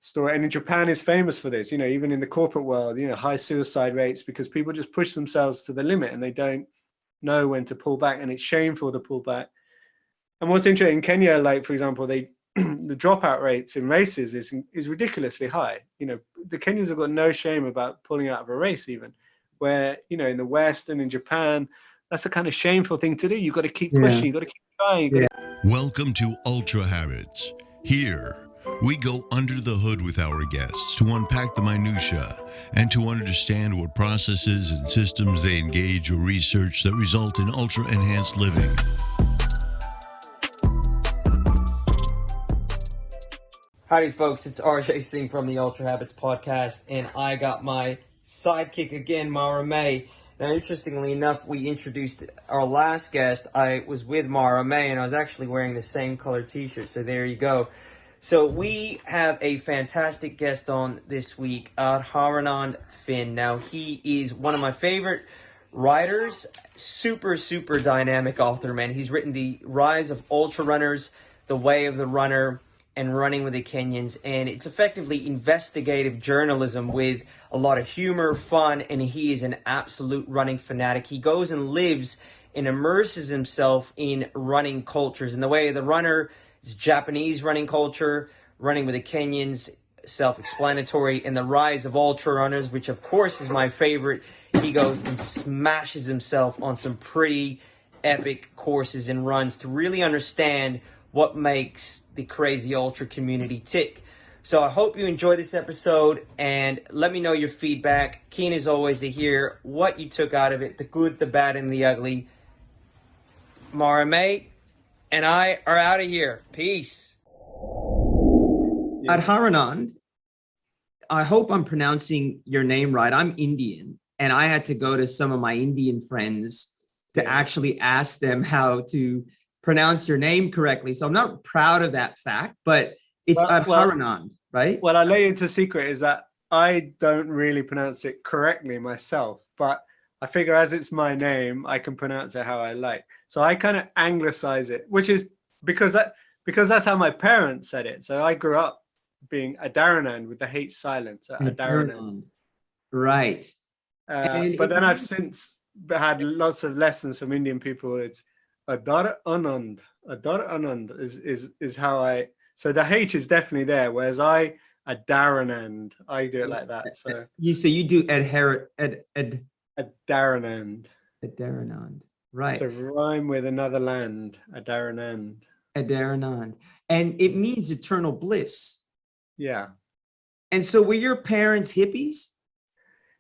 story. And in Japan is famous for this, even in the corporate world, high suicide rates because people just push themselves to the limit and they don't know when to pull back, and it's shameful to pull back. And what's interesting in Kenya, like for example, the dropout rates in races is ridiculously high. The Kenyans have got no shame about pulling out of a race, even where in the West and in Japan, that's a kind of shameful thing to do. You've got to keep pushing, you've got to keep trying. Welcome to Ultra Habits. Here, we go under the hood with our guests to unpack the minutiae and to understand what processes and systems they engage or research that result in ultra-enhanced living. Howdy folks, it's RJ Singh from the Ultra Habits podcast, and I got my sidekick again, Mara May. Now, interestingly enough, we introduced our last guest. I was with Mara May, and I was actually wearing the same color t-shirt, so there you go. So we have a fantastic guest on this week, Adharanand Finn. Now, he is one of my favorite writers, super dynamic author, man. He's written The Rise of Ultra Runners, The Way of the Runner, and Running with the Kenyans, and it's effectively investigative journalism with a lot of humor, fun, and he is an absolute running fanatic. He goes and lives and immerses himself in running cultures. And The Way of the Runner is Japanese running culture, Running with the Kenyans, self-explanatory, and The Rise of Ultra Runners, which of course is my favorite. He goes and smashes himself on some pretty epic courses and runs to really understand what makes the crazy ultra community tick. So I hope you enjoy this episode, and let me know your feedback. Keen as always to hear what you took out of it, the good, the bad, and the ugly. Mara May and I are out of here. Peace. Adharanand, I hope I'm pronouncing your name right. I'm Indian, and I had to go to some of my Indian friends to actually ask them how to pronounce your name correctly. So I'm not proud of that fact, but it's Adharanand, right? Well, I'll let you into a secret is that I don't really pronounce it correctly myself, but I figure as it's my name, I can pronounce it how I like. So I kind of anglicize it, which is because that's how my parents said it. So I grew up being Adharanand with the H silent, so Adharanand. Right. But then I've since had lots of lessons from Indian people. It's Adharanand. Adharanand is how I. So the H is definitely there, whereas Adharanand, I do it like that. So you do Adharanand. Adharanand, right? It's a rhyme with another land. Adharanand. Adharanand, and it means eternal bliss. Yeah. And so were your parents hippies?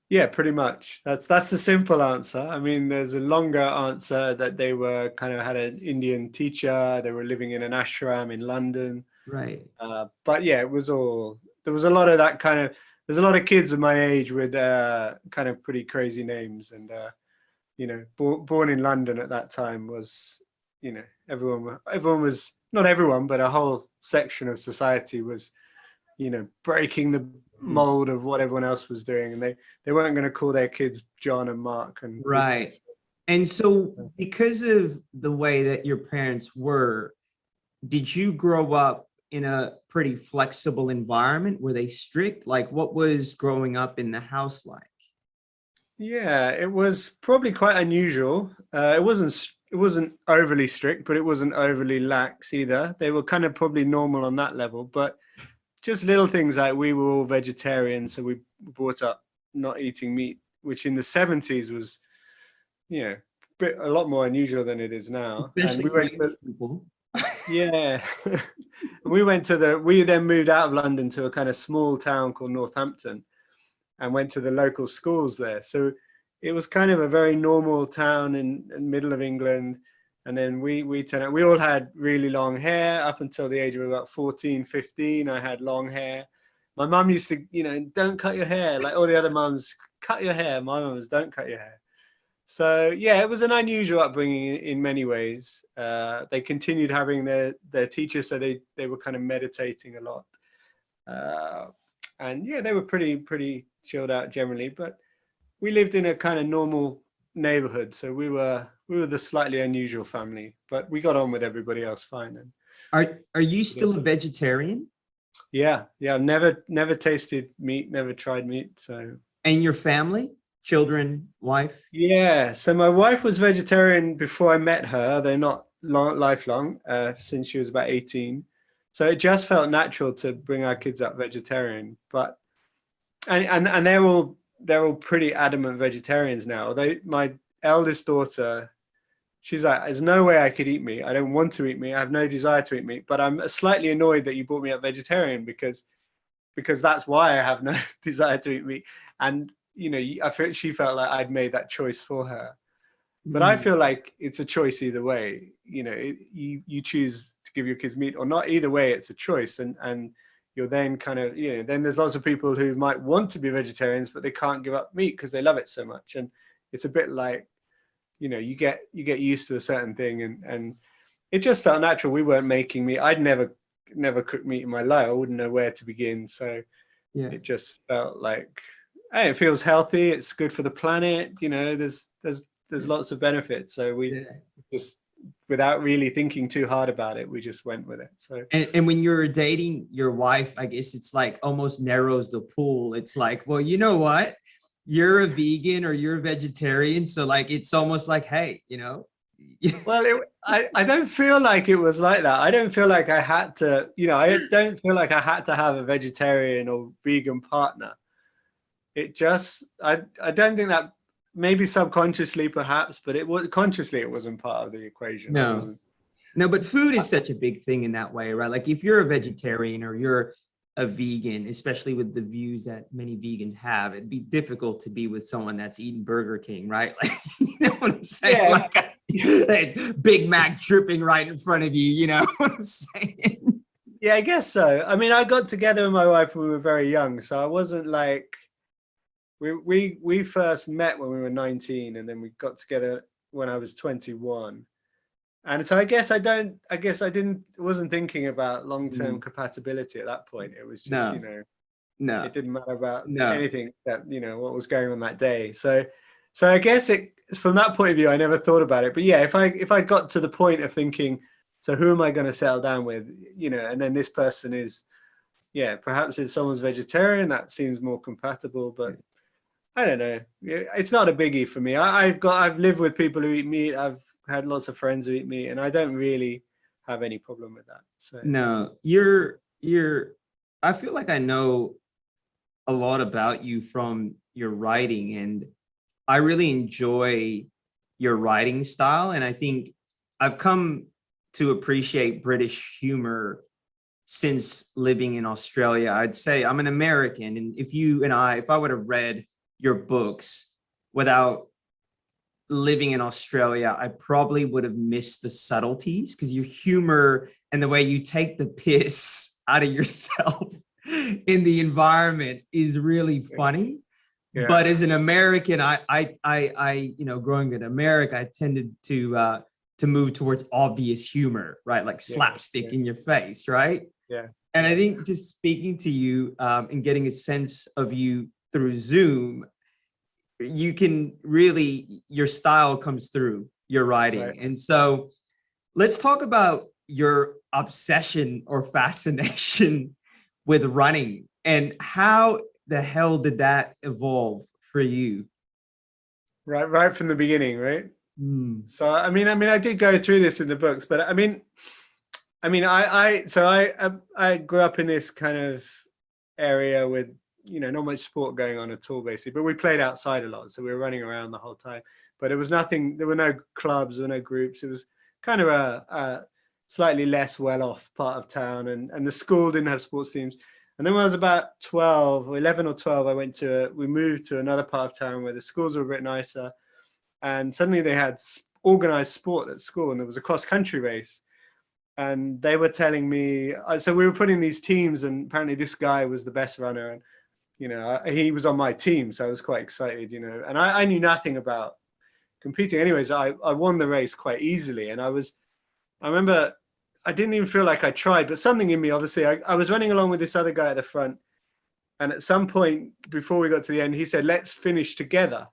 Yeah, pretty much. That's the simple answer. I mean, there's a longer answer that they were kind of had an Indian teacher. They were living in an ashram in London. Right. But yeah, there was a lot of that kind of, there's a lot of kids of my age with kind of pretty crazy names. And, born in London at that time was, everyone was, not everyone, but a whole section of society was, breaking the mold of what everyone else was doing, and they weren't going to call their kids John and Mark and right. And so because of the way that your parents were, did you grow up in a pretty flexible environment? Were they strict? Like, what was growing up in the house like? Yeah, it was probably quite unusual. It wasn't overly strict, but it wasn't overly lax either. They were kind of probably normal on that level, but just little things like we were all vegetarian, so we brought up not eating meat, which in the 70s was, a lot more unusual than it is now. Especially and we people. Yeah. We then moved out of London to a kind of small town called Northampton and went to the local schools there. So it was kind of a very normal town in middle of England. And then we all had really long hair up until the age of about 14, 15. I had long hair. My mum used to, don't cut your hair. Like all the other mums, cut your hair. My mum was, don't cut your hair. So yeah, it was an unusual upbringing in many ways. They continued having their teachers, so they were kind of meditating a lot. And yeah, they were pretty chilled out generally, but we lived in a kind of normal neighborhood, so we were the slightly unusual family, but we got on with everybody else fine. And Are you still a vegetarian? Yeah, never tasted meat, never tried meat. So And your family, children, wife? yeah, so my wife was vegetarian before I met her. They're not lifelong, since she was about 18. So it just felt natural to bring our kids up vegetarian. But and they're all pretty adamant vegetarians now. My eldest daughter, she's like, there's no way I could eat meat. I don't want to eat meat. I have no desire to eat meat. But I'm slightly annoyed that you brought me up vegetarian because that's why I have no desire to eat meat. And I feel she felt like I'd made that choice for her. But I feel like it's a choice either way. You choose to give your kids meat or not. Either way, it's a choice, and you're then kind of then there's lots of people who might want to be vegetarians, but they can't give up meat because they love it so much. And it's a bit like you get used to a certain thing, and it just felt natural. We weren't making meat. I'd never cooked meat in my life. I wouldn't know where to begin. So Yeah. it just felt like, hey, it feels healthy. It's good for the planet. There's lots of benefits. So we just, without really thinking too hard about it, we just went with it. So And when you're dating your wife, I guess it's like almost narrows the pool. It's like, well, you know what? You're a vegan or you're a vegetarian. So like, it's almost like, hey, well, I don't feel like it was like that. I don't feel like I had to, I don't feel like I had to have a vegetarian or vegan partner. It just, I don't think that, maybe subconsciously perhaps, but it was consciously, it wasn't part of the equation. No, but food is such a big thing in that way, right? Like if you're a vegetarian or you're a vegan, especially with the views that many vegans have, it'd be difficult to be with someone that's eating Burger King, right? Like, you know what I'm saying? Yeah. Like Big Mac dripping right in front of you, you know what I'm saying? Yeah, I guess so. I mean, I got together with my wife when we were very young, so I wasn't like, we first met when we were 19, and then we got together when I was 21. And so I guess I wasn't thinking about long-term compatibility at that point. It was just, No. it didn't matter about anything that, what was going on that day. So I guess from that point of view, I never thought about it. But yeah, if I got to the point of thinking, so who am I going to settle down with, and then this person is, perhaps if someone's vegetarian, that seems more compatible, but I don't know. It's not a biggie for me. I've lived with people who eat meat. I've had lots of friends who eat meat, and I don't really have any problem with that. So no, I feel like I know a lot about you from your writing, and I really enjoy your writing style. And I think I've come to appreciate British humor since living in Australia. I'd say I'm an American, and if I would have read your books without living in Australia, I probably would have missed the subtleties, because your humor and the way you take the piss out of yourself in the environment is really funny. Yeah. But as an American, I growing in America, I tended to move towards obvious humor, right? Like slapstick in your face, right? Yeah. And I think just speaking to you and getting a sense of you through Zoom, you can really, your style comes through your writing. Right. And so let's talk about your obsession or fascination with running, and how the hell did that evolve for you? Right from the beginning, right? So I mean, I did go through this in the books, but I grew up in this kind of area with, not much sport going on at all, basically, but we played outside a lot. So we were running around the whole time, but it was nothing, there were no clubs, there were no groups. It was kind of a slightly less well-off part of town, and the school didn't have sports teams. And then when I was about 11 or 12, we moved to another part of town where the schools were a bit nicer. And suddenly they had organized sport at school, and there was a cross-country race. And they were telling me, so we were putting these teams, and apparently this guy was the best runner, and he was on my team, so I was quite excited, and I knew nothing about competing. Anyways, I won the race quite easily, and I remember I didn't even feel like I tried, but something in me, obviously, I was running along with this other guy at the front, and at some point before we got to the end, he said, "Let's finish together."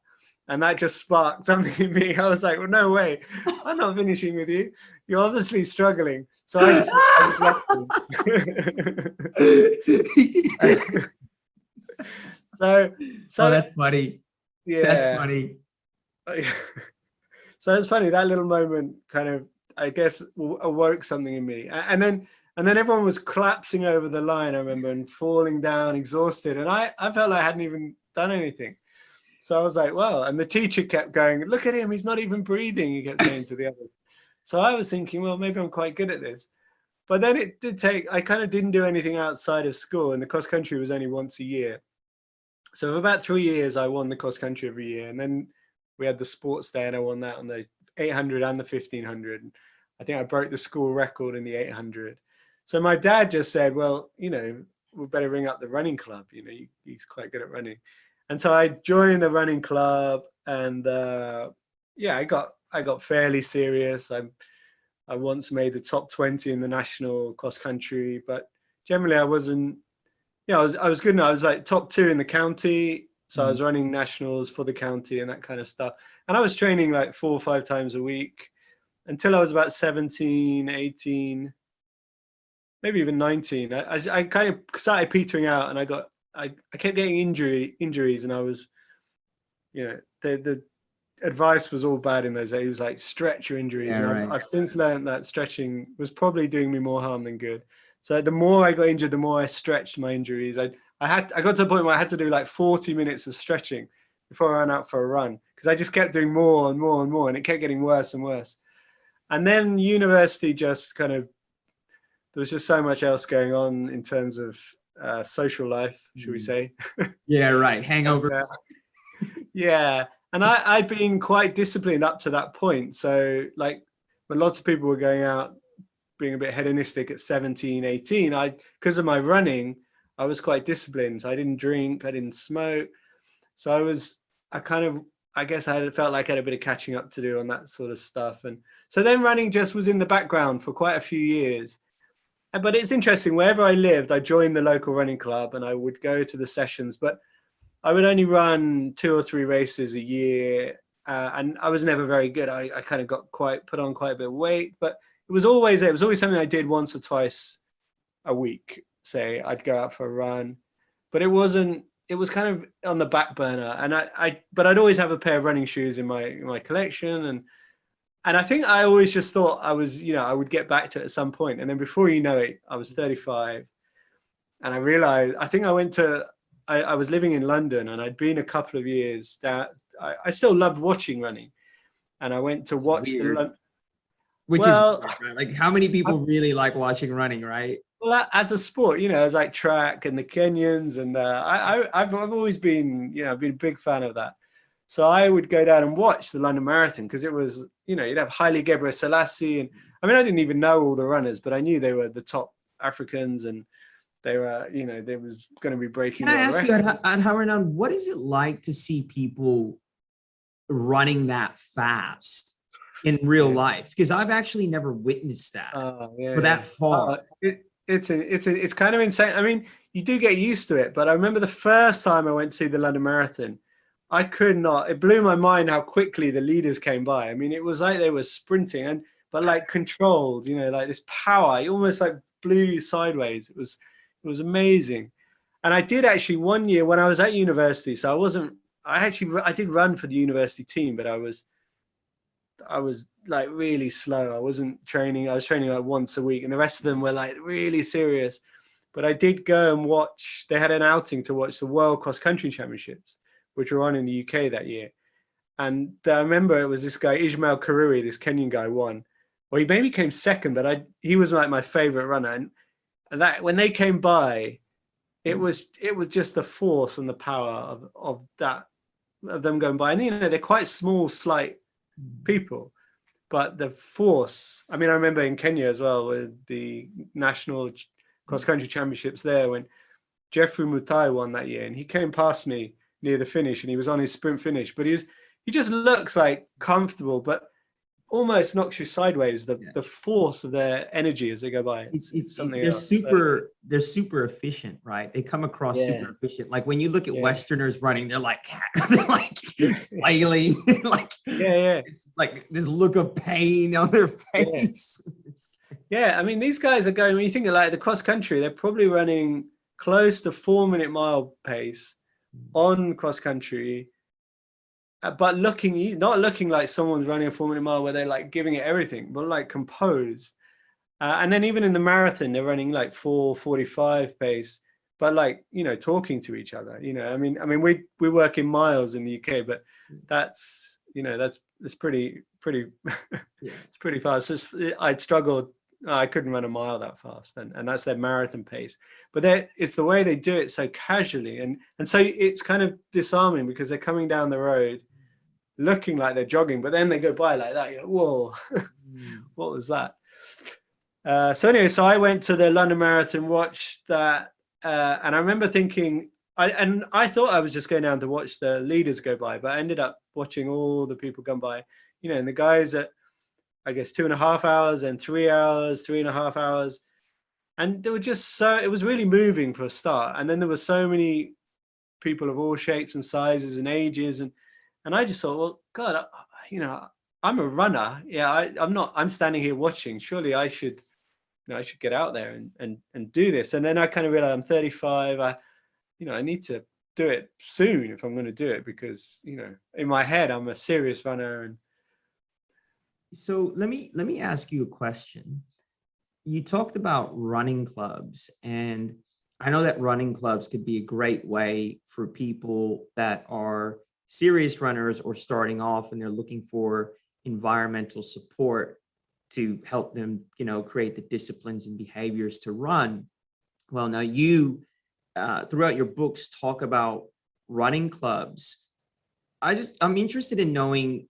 And that just sparked something in me. I was like, well, no way, I'm not finishing with you. You're obviously struggling. So I just left him. so Oh, that's funny. yeah, That's funny. So it's funny, that little moment kind of, I guess, awoke something in me. And then everyone was collapsing over the line, I remember, and falling down exhausted. And I felt like I hadn't even done anything. So I was like, well, and the teacher kept going, look at him, he's not even breathing, he kept saying to the others. So I was thinking, well, maybe I'm quite good at this. But then it did take, I kind of didn't do anything outside of school, and the cross country was only once a year. So for about 3 years, I won the cross country every year. And then we had the sports day, and I won that on the 800 and the 1500. I think I broke the school record in the 800. So my dad just said, well, you know, we better ring up the running club. You know, he's quite good at running. And so I joined the running club, and yeah, I got fairly serious. I once made the top 20 in the national cross country, but generally I wasn't. Yeah, I was good enough. I was like top 2 in the county, so I was running nationals for the county and that kind of stuff. And I was training like 4 or 5 times a week until I was about 17, 18, maybe even 19. I kind of started petering out, and I kept getting injuries, and I was, you know, the advice was all bad in those days. It was like, stretch your injuries. Yeah, and I've since learned that stretching was probably doing me more harm than good. So the more I got injured, the more I stretched my injuries. I got to a point where I had to do like 40 minutes of stretching before I ran out for a run, because I just kept doing more and more and more, and it kept getting worse and worse. And then university just kind of, there was just so much else going on in terms of social life, should we say? Yeah, right. Hangovers. Yeah. And I'd been quite disciplined up to that point. So like when lots of people were going out being a bit hedonistic at 17, 18, because of my running, I was quite disciplined. So I didn't drink, I didn't smoke. So I guess I felt like I had a bit of catching up to do on that sort of stuff. And so then running just was in the background for quite a few years. But it's interesting, wherever I lived, I joined the local running club and I would go to the sessions, but I would only run 2 or 3 races a year. And I was never very good. I kind of put on quite a bit of weight, but it was always something I did once or twice a week. Say I'd go out for a run, but it was kind of on the back burner. And but I'd always have a pair of running shoes in my collection. And I think I always just thought I would get back to it at some point. And then before you know it, I was 35, and I realized, I think I was living in London, and I'd been a couple of years that I still loved watching running. And I went to watch Which is weird, right? Like, how many people really like watching running, right? Well, as a sport, you know, as like track and the Kenyans, and I've always been, you know, I've been a big fan of that. So I would go down and watch the London Marathon, because it was, you know, you'd have Haile Gebrselassie, and I mean, I didn't even know all the runners, but I knew they were the top Africans, and they were, you know, they was going to be breaking. Can I ask you, Adharanand, what is it like to see people running that fast in real life? Because I've actually never witnessed that for that far. It's kind of insane. I mean, you do get used to it, but I remember the first time I went to see the London Marathon, it blew my mind how quickly the leaders came by. I mean, it was like they were sprinting, but like controlled, you know, like this power, it almost like blew you sideways. It was amazing. And I did actually one year when I was at university, so I did run for the university team, but I was like really slow. I wasn't training. I was training like once a week, and the rest of them were like really serious. But I did go and watch, they had an outing to watch the World Cross Country Championships, which were on in the UK that year. And I remember it was this guy, Ismail Karui, this Kenyan guy, won. Well, he maybe came second, but he was like my favorite runner. And that when they came by, it was just the force and the power of them going by. And you know, they're quite small, slight people, but the force. I mean, I remember in Kenya as well with the national cross country championships there, when Jeffrey Mutai won that year, and he came past me near the finish, and he was on his sprint finish, but he just looks like comfortable, but almost knocks you sideways. The force of their energy as they go by. It's something they're else. They're super efficient, right? They come across super efficient. Like when you look at Westerners running, they're like flailing, like it's like this look of pain on their face. Yeah, I mean, these guys are going, when you think of like the cross country, they're probably running close to 4-minute mile pace on cross country, but not looking like someone's running a 4-minute mile where they're like giving it everything, but like composed. And then even in the marathon, they're running like 4:45 pace, but like, you know, talking to each other, you know, I mean, we work in miles in the UK, but that's, you know, that's pretty, it's pretty fast. I'd struggled. I couldn't run a mile that fast, and that's their marathon pace. But it's the way they do it so casually, and so it's kind of disarming because they're coming down the road looking like they're jogging, but then they go by like that. You're like, whoa, what was that? So anyway, so I went to the London Marathon, watched that, and I remember thinking, I thought I was just going down to watch the leaders go by, but I ended up watching all the people come by, you know, and the guys at, I guess, 2.5 hours and 3 hours, 3.5 hours. And they were just it was really moving for a start. And then there were so many people of all shapes and sizes and ages. And I just thought, well, God, you know, I'm a runner. Yeah, I'm standing here watching. Surely I should, you know, I should get out there and do this. And then I kind of realized I'm 35. I need to do it soon if I'm going to do it, because, you know, in my head, I'm a serious runner. And so let me ask you a question. You talked about running clubs, and I know that running clubs could be a great way for people that are serious runners or starting off and they're looking for environmental support to help them, you know, create the disciplines and behaviors to run. Well, now you, throughout your books, talk about running clubs. I'm interested in knowing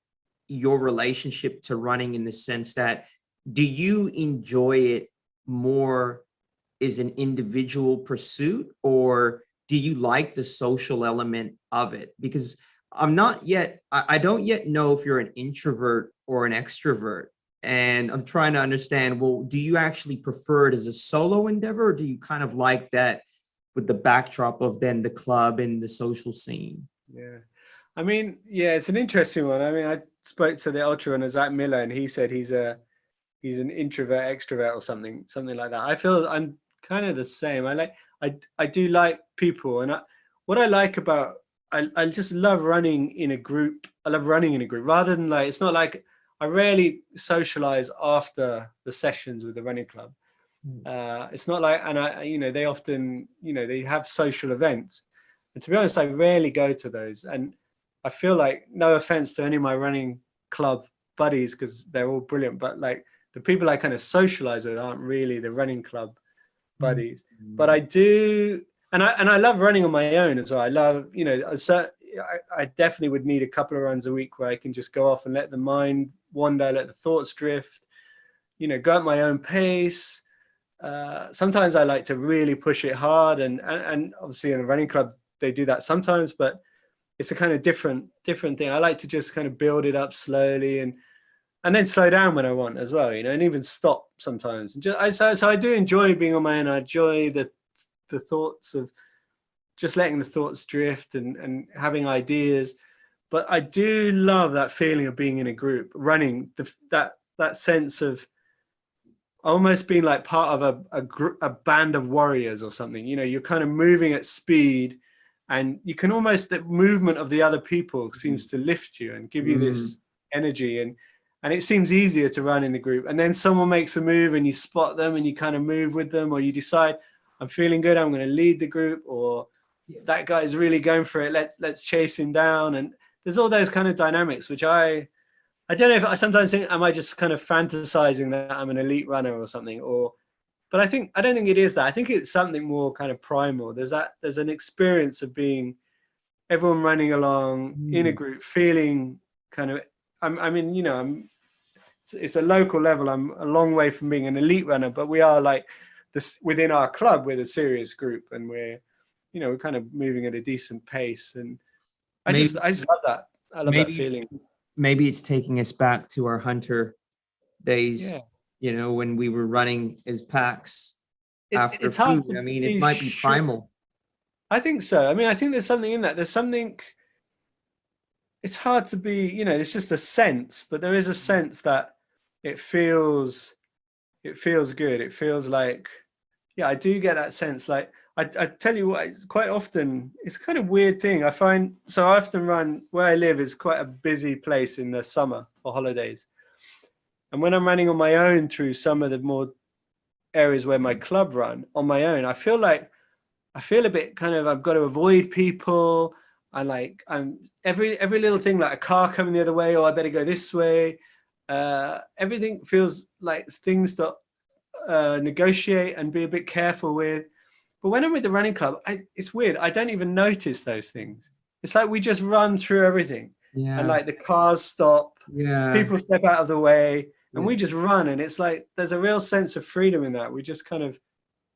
your relationship to running, in the sense that, do you enjoy it more as an individual pursuit, or do you like the social element of it? Because I don't yet know if you're an introvert or an extrovert. And I'm trying to understand, well, do you actually prefer it as a solo endeavor, or do you kind of like that with the backdrop of then the club and the social scene? yeah, I mean, yeah, it's an interesting one. I mean, I spoke to the ultra runner, Zach Miller, and he said he's an introvert, extrovert, or something like that. I feel I'm kind of the same. I do like people, and what I like about, I just love running in a group. I love running in a group rather than it's not like, I rarely socialize after the sessions with the running club. It's not like, and you know, they often, you know, they have social events, and to be honest, I rarely go to those. And I feel like, no offense to any of my running club buddies, because they're all brilliant, but like the people I kind of socialize with aren't really the running club buddies. But I do, and I love running on my own as well. I love, you know, I definitely would need a couple of runs a week where I can just go off and let the mind wander, let the thoughts drift, you know, go at my own pace. Sometimes I like to really push it hard, and obviously in a running club they do that sometimes, but it's a kind of different thing. I like to just kind of build it up slowly, and then slow down when I want as well, you know, and even stop sometimes. And so I do enjoy being on my own. I enjoy the thoughts of just letting the thoughts drift and having ideas. But I do love that feeling of being in a group, running, that sense of almost being like part of a band of warriors or something. You know, you're kind of moving at speed, and you can almost, the movement of the other people seems to lift you and give you this energy, and it seems easier to run in the group. And then someone makes a move and you spot them and you kind of move with them, or you decide, I'm feeling good, I'm going to lead the group, or that guy's really going for it, let's chase him down. And there's all those kind of dynamics, which I don't know if I sometimes think, am I just kind of fantasizing that I'm an elite runner or something, but I don't think it is that. I think it's something more kind of primal. There's an experience of being everyone running along in a group, feeling kind of, I mean, you know, it's a local level. I'm a long way from being an elite runner, but we are like this within our club. We're a serious group, and we're kind of moving at a decent pace. And I just love that. I love that feeling. Maybe it's taking us back to our hunter days. Yeah. You know, when we were running as packs after it's hard food. I mean, it might be primal. I think so. I mean, I think there's something in that. There's something, it's hard to be, you know, it's just a sense, but there is a sense that it feels, it feels good. It feels like, yeah, I do get that sense. Like I tell you what, it's quite often, it's kind of weird thing. I find, so I often run, where I live is quite a busy place in the summer for holidays. And when I'm running on my own through some of the more areas where my club run on my own, I feel a bit kind of, I've got to avoid people. I'm every little thing, like a car coming the other way, or I better go this way. Everything feels like things to negotiate and be a bit careful with. But when I'm with the running club, it's weird. I don't even notice those things. It's like we just run through everything. Yeah. And like the cars stop, people step out of the way, and we just run. And it's like there's a real sense of freedom in that. We just kind of,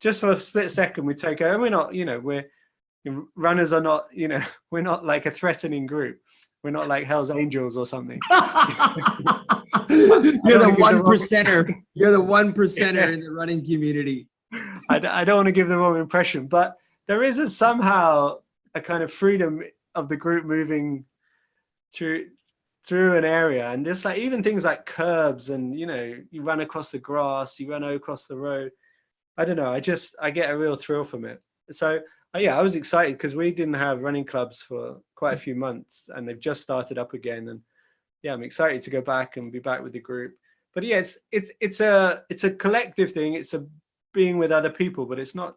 just for a split second, we take over. And we're not, runners are not, we're not like a threatening group. We're not like Hell's Angels or something. You're the 1%er. You're the 1%er in the running community. I don't want to give the wrong impression, but there is somehow a kind of freedom of the group moving through an area, and just like even things like curbs, and you run across the grass, you run across the road. I don't know. I get a real thrill from it. So yeah, I was excited because we didn't have running clubs for quite a few months, and they've just started up again. And yeah, I'm excited to go back and be back with the group. But yeah, it's a collective thing. It's a being with other people, but it's not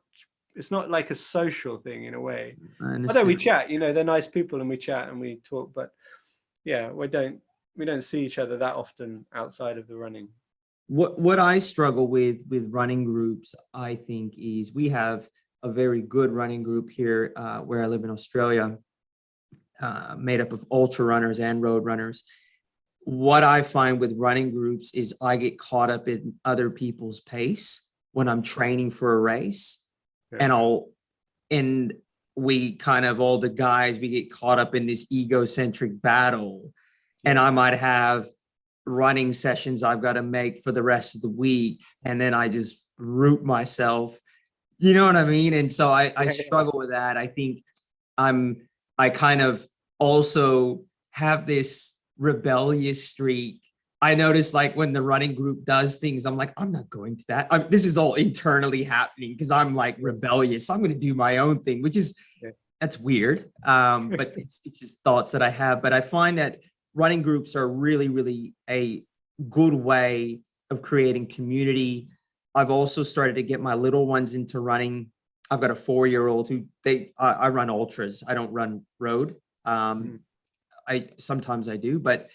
like a social thing in a way. Although we chat, they're nice people and we chat and we talk, but yeah, we don't see each other that often outside of the running. What I struggle with running groups, I think, is we have a very good running group here where I live in Australia, made up of ultra runners and road runners. What I find with running groups is I get caught up in other people's pace when I'm training for a race. Yeah. And we kind of, all the guys, we get caught up in this egocentric battle. And I might have running sessions I've got to make for the rest of the week. And then I just root myself, you know what I mean? And so I struggle with that. I think I kind of also have this rebellious streak. I notice like when the running group does things, I'm like, I'm not going to that. This is all internally happening because I'm like rebellious. I'm going to do my own thing, which is, that's weird. But it's just thoughts that I have. But I find that running groups are really, really a good way of creating community. I've also started to get my little ones into running. I've got a 4-year-old who I run ultras. I don't run road. Sometimes I do, but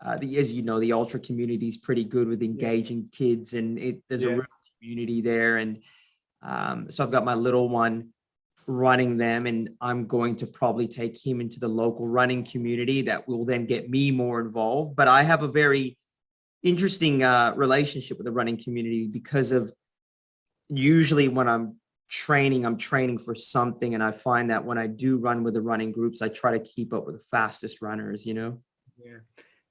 as you know, the ultra community is pretty good with engaging kids, and there's a real community there. And so I've got my little one running them, and I'm going to probably take him into the local running community that will then get me more involved. But I have a very interesting relationship with the running community because of usually when I'm training for something. And I find that when I do run with the running groups, I try to keep up with the fastest runners,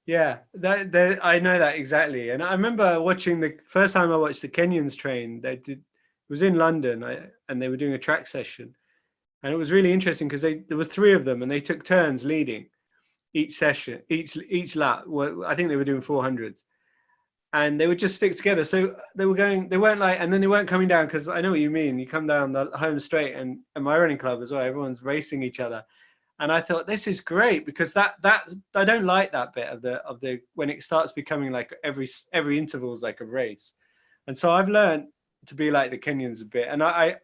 Yeah, that I know that exactly. And I remember watching the first time I watched the Kenyans train. It was in London, and they were doing a track session, and it was really interesting because there was 3 of them, and they took turns leading each session, each lap. Well, I think they were doing 400s, and they would just stick together. So they weren't like, and then they weren't coming down, because I know what you mean. You come down the home straight, and my running club as well, everyone's racing each other. And I thought, this is great, because that I don't like that bit of the when it starts becoming like every interval is like a race. And so I've learned to be like the Kenyans a bit. And I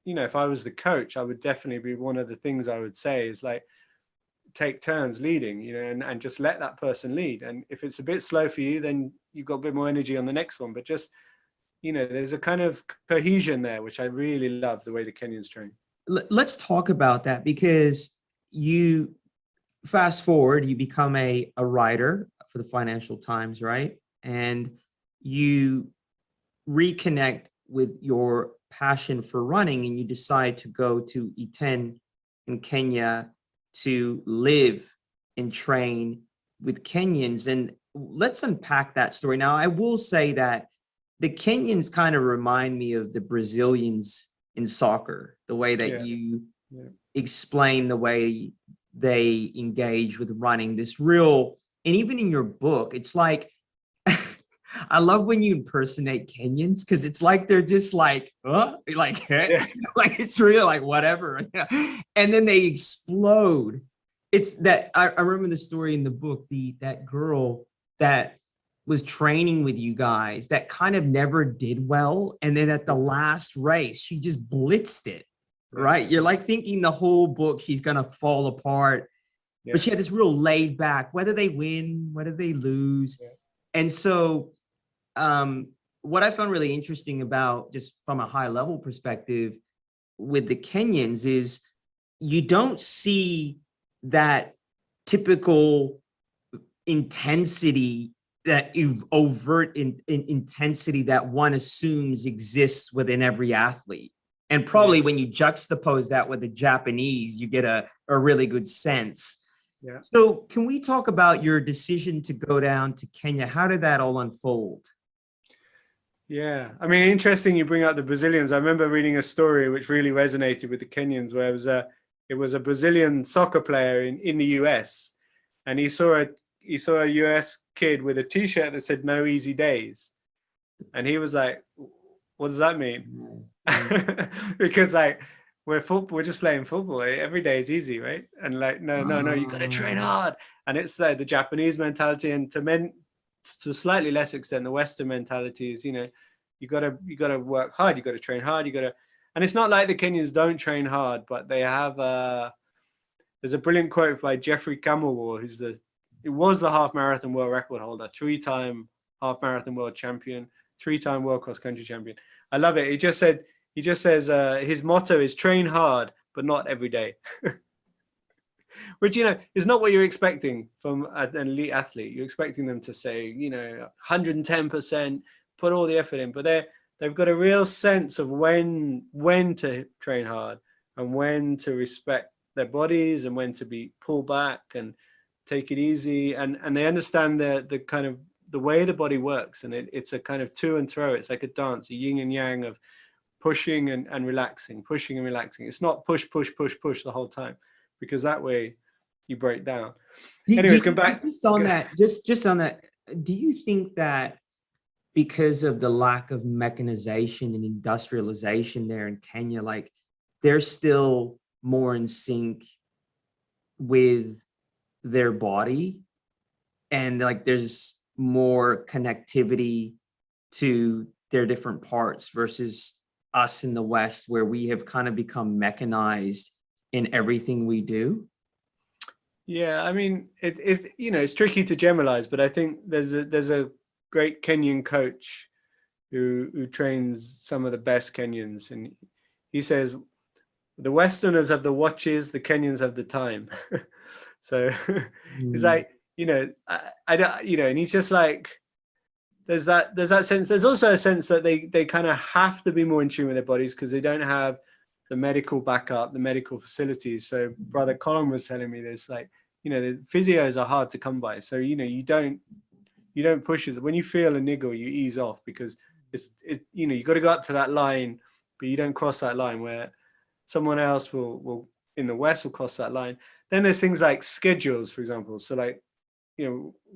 if I was the coach, I would definitely be, one of the things I would say is like, take turns leading, and just let that person lead. And if it's a bit slow for you, then you've got a bit more energy on the next one. But just, there's a kind of cohesion there, which I really love the way the Kenyans train. Let's talk about that, because you fast forward, you become a writer for the Financial Times, right? And you reconnect with your passion for running, and you decide to go to Iten in Kenya to live and train with Kenyans. And let's unpack that story. Now, I will say that the Kenyans kind of remind me of the Brazilians in soccer, the way that you explain the way they engage with running, this real, and even in your book, it's like, I love when you impersonate Kenyans because it's like they're just like, like, Yeah. like it's real, like whatever. And then they explode. It's that I remember the story in the book, that girl that was training with you guys that kind of never did well. And then at the last race, she just blitzed it, right? You're like thinking the whole book, she's going to fall apart. Yeah. But she had this real laid back, whether they win, whether they lose. Yeah. And so what I found really interesting about, just from a high level perspective with the Kenyans, is you don't see that typical intensity, that overt intensity that one assumes exists within every athlete. And probably when you juxtapose that with the Japanese, you get a really good sense. Yeah. So can we talk about your decision to go down to Kenya? How did that all unfold? Yeah, I mean, interesting you bring up the Brazilians. I remember reading a story which really resonated with the Kenyans, where it was a Brazilian soccer player in the US, and he saw a US kid with a T-shirt that said "No easy days," and he was like, "What does that mean?" Because like we're just playing football. Every day is easy, right? And like, no, you got to train hard. And it's like the Japanese mentality, and to slightly less extent, the Western mentality is, you gotta work hard, you gotta train hard, and it's not like the Kenyans don't train hard, but they have there's a brilliant quote by Jeffrey Camelwar, who was the half marathon world record holder, 3-time half marathon world champion, 3-time world cross country champion. I love it. He just says his motto is train hard, but not every day. Which, is not what you're expecting from an elite athlete. You're expecting them to say, 110%, put all the effort in, but they've got a real sense of when to train hard and when to respect their bodies and when to be pull back and take it easy. And they understand the kind of the way the body works. And it's a kind of to and fro. It's like a dance, a yin and yang of pushing and relaxing, pushing and relaxing. It's not push the whole time, because that way you break down. Anyways, come back. Just on that, do you think that because of the lack of mechanization and industrialization there in Kenya, like they're still more in sync with their body, and like there's more connectivity to their different parts versus us in the West, where we have kind of become mechanized in everything we do? Yeah, I mean, it's tricky to generalize, but I think there's a great Kenyan coach who trains some of the best Kenyans, and he says the Westerners have the watches, the Kenyans have the time. So it's like, I don't, and he's just like, there's that sense. There's also a sense that they kind of have to be more in tune with their bodies because they don't have the medical backup, the medical facilities. So Brother Colin was telling me this, like, the physios are hard to come by. So, you don't push it. When you feel a niggle, you ease off, because you got to go up to that line, but you don't cross that line, where someone else will in the West will cross that line. Then there's things like schedules, for example. So like,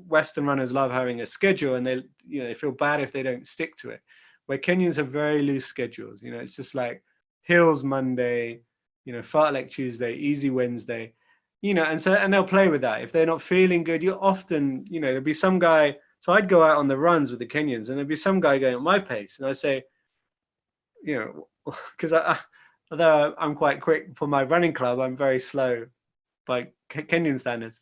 Western runners love having a schedule, and they feel bad if they don't stick to it. Where Kenyans have very loose schedules. It's just like hills Monday, fartlek Tuesday, easy Wednesday, and they'll play with that. If they're not feeling good, you often, there'll be some guy. So I'd go out on the runs with the Kenyans, and there'd be some guy going at my pace, and I say, because although I'm quite quick for my running club, I'm very slow by Kenyan standards.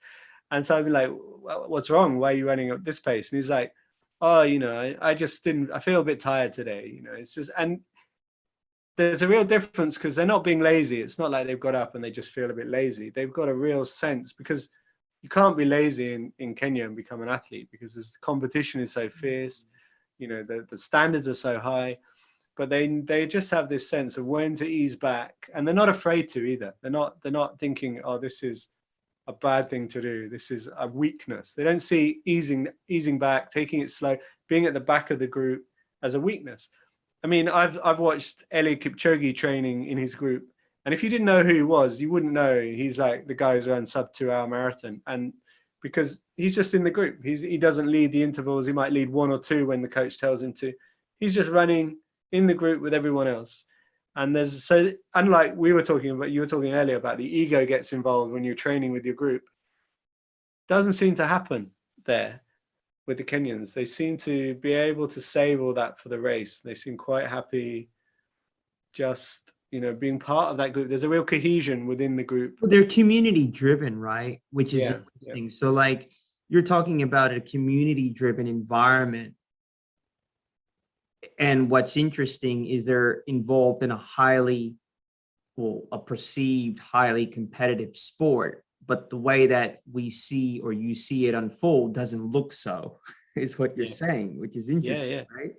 And so I'd be like, what's wrong? Why are you running at this pace? And he's like, oh, I just didn't, I feel a bit tired today. It's just, and there's a real difference, because they're not being lazy. It's not like they've got up and they just feel a bit lazy. They've got a real sense, because you can't be lazy in Kenya and become an athlete, because the competition is so fierce. The standards are so high, but they just have this sense of when to ease back, and they're not afraid to either. They're not thinking, oh, this is a bad thing to do, this is a weakness. They don't see easing back, taking it slow, being at the back of the group as a weakness. I mean, I've watched Eliud Kipchoge training in his group, and if you didn't know who he was, you wouldn't know he's like the guy who's run sub 2 hour marathon. And because he's just in the group. He doesn't lead the intervals. He might lead 1 or 2 when the coach tells him to. He's just running in the group with everyone else. And so unlike you were talking earlier about the ego gets involved when you're training with your group, doesn't seem to happen there with the Kenyans. They seem to be able to save all that for the race. They seem quite happy just, being part of that group. There's a real cohesion within the group. Well, they're community driven, right? Which is interesting. Yeah. So like you're talking about a community driven environment. And what's interesting is they're involved in a perceived highly competitive sport, but the way that we see or you see it unfold doesn't look so, is what you're saying, which is interesting, right?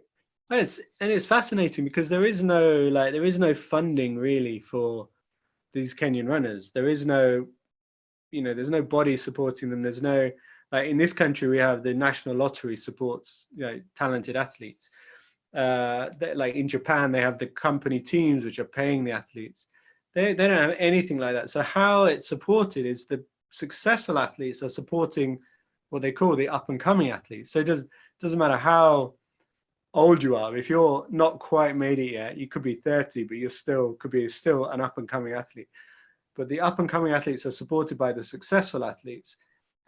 It's fascinating because there is no funding really for these Kenyan runners. There is no, there's no body supporting them. There's no, like in this country, we have the national lottery supports, talented athletes. Like in Japan, they have the company teams which are paying the athletes. They don't have anything like that. So how it's supported is the successful athletes are supporting what they call the up and coming athletes. So it doesn't matter how old you are. If you're not quite made it yet, you could be 30, but you could be an up and coming athlete. But the up and coming athletes are supported by the successful athletes,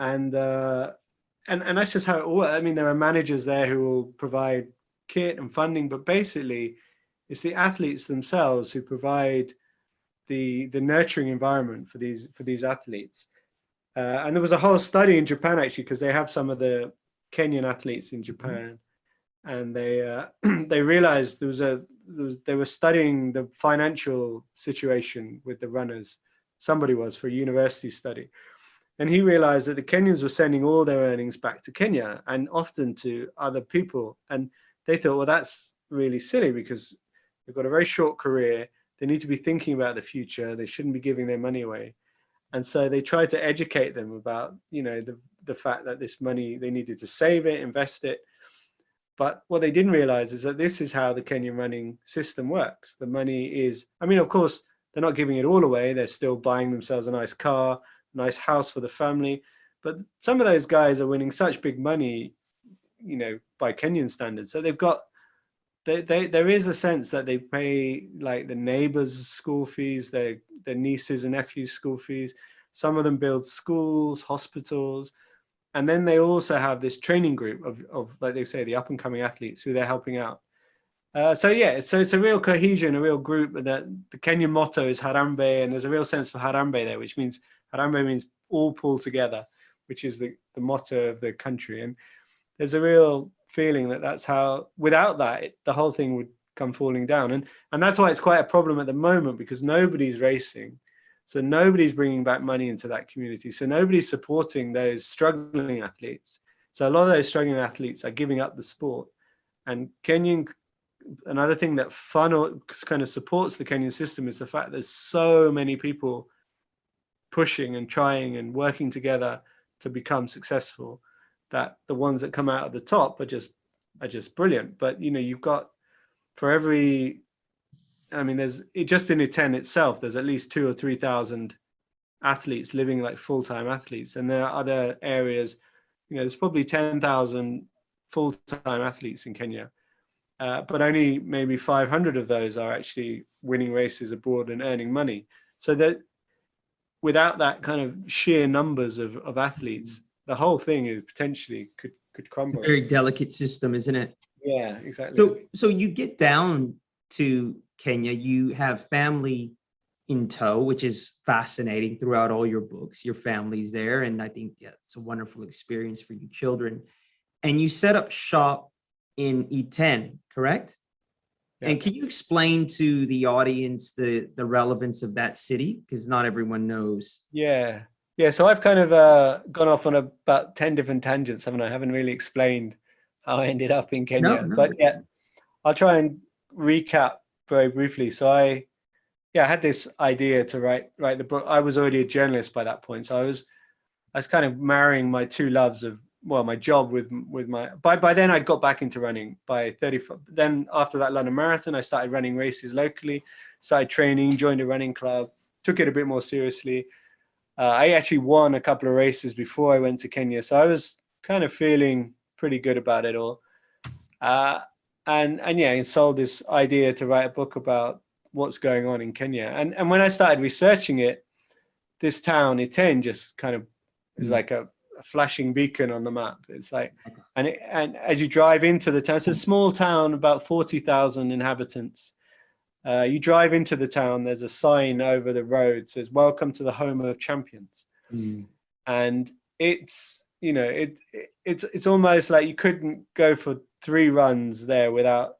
and that's just how it works. I mean, there are managers there who will provide kit and funding, but basically it's the athletes themselves who provide the nurturing environment for these athletes. And there was a whole study in Japan actually, because they have some of the Kenyan athletes in Japan, and they realized they were studying the financial situation with the runners. Somebody was for a university study, and he realized that the Kenyans were sending all their earnings back to Kenya and often to other people. And they thought, well, that's really silly because they've got a very short career. They need to be thinking about the future. They shouldn't be giving their money away. And so they tried to educate them about, the fact that this money, they needed to save it, invest it. But what they didn't realize is that this is how the Kenyan running system works. The money is, of course, they're not giving it all away. They're still buying themselves a nice car, nice house for the family. But some of those guys are winning such big money, by Kenyan standards. So they've got, there is a sense that they pay like the neighbors' school fees, their nieces and nephews' school fees. Some of them build schools, hospitals. And then they also have this training group of like they say, the up and coming athletes who they're helping out. So it's a real cohesion, a real group. That the Kenyan motto is Harambe, and there's a real sense for Harambe there, which means Harambe means all pull together, which is the motto of the country. And there's a real feeling that that's how, without that, the whole thing would come falling down. And that's why it's quite a problem at the moment, because nobody's racing. So nobody's bringing back money into that community. So nobody's supporting those struggling athletes. So a lot of those struggling athletes are giving up the sport. And another thing that kind of supports the Kenyan system is the fact there's so many people pushing and trying and working together to become successful, that the ones that come out at the top are just brilliant. But you've got, for every, there's just in Iten itself, there's at least 2,000 or 3,000 athletes living like full-time athletes, and there are other areas. There's probably 10,000 full-time athletes in Kenya, but only maybe 500 of those are actually winning races abroad and earning money. So that without that kind of sheer numbers of athletes, the whole thing is potentially could crumble. It's a very delicate system, isn't it? Yeah, exactly. So you get down to Kenya, you have family in tow, which is fascinating throughout all your books. Your family's there, and I think it's a wonderful experience for you children. And you set up shop in Iten, correct? Yeah. And can you explain to the audience the relevance of that city? Because not everyone knows. Yeah. So I've kind of gone off on about 10 different tangents, haven't I? I haven't really explained how I ended up in Kenya. No, but yeah, I'll try and recap very briefly. So I had this idea to write the book. I was already a journalist by that point. So I was kind of marrying my two loves of, my job with my, by then I'd got back into running by 35. Then after that London Marathon, I started running races locally, started training, joined a running club, took it a bit more seriously. I actually won a couple of races before I went to Kenya, so I was kind of feeling pretty good about it all. And yeah, and sold this idea to write a book about what's going on in Kenya. And when I started researching it, this town, Iten, just kind of is like a flashing beacon on the map. It's like, and as you drive into the town, it's a small town, about 40,000 inhabitants. You drive into the town, there's a sign over the road says, "Welcome to the home of champions." And it's, you know, it's almost like you couldn't go for 3 runs there without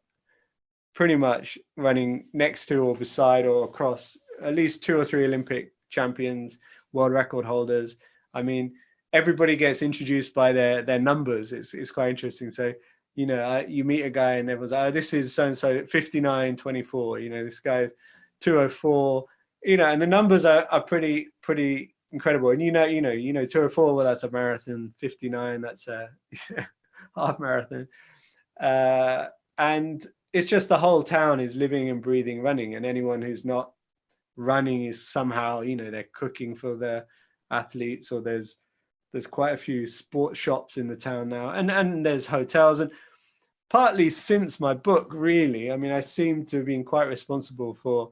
pretty much running next to or beside or across at least 2 or 3 Olympic champions, world record holders. I mean, everybody gets introduced by their numbers. It's quite interesting. So, you know, you meet a guy and everyone's like, "Oh, this is so-and-so 59.24, you know, this guy 204, you know," and the numbers are pretty incredible. And you know 204, well, that's a marathon. 59, that's a half marathon. And it's just the whole town is living and breathing running, and anyone who's not running is somehow, you know, they're cooking for their athletes, or there's quite a few sports shops in the town now, and there's hotels. And partly since my book, really, I mean, I seem to have been quite responsible for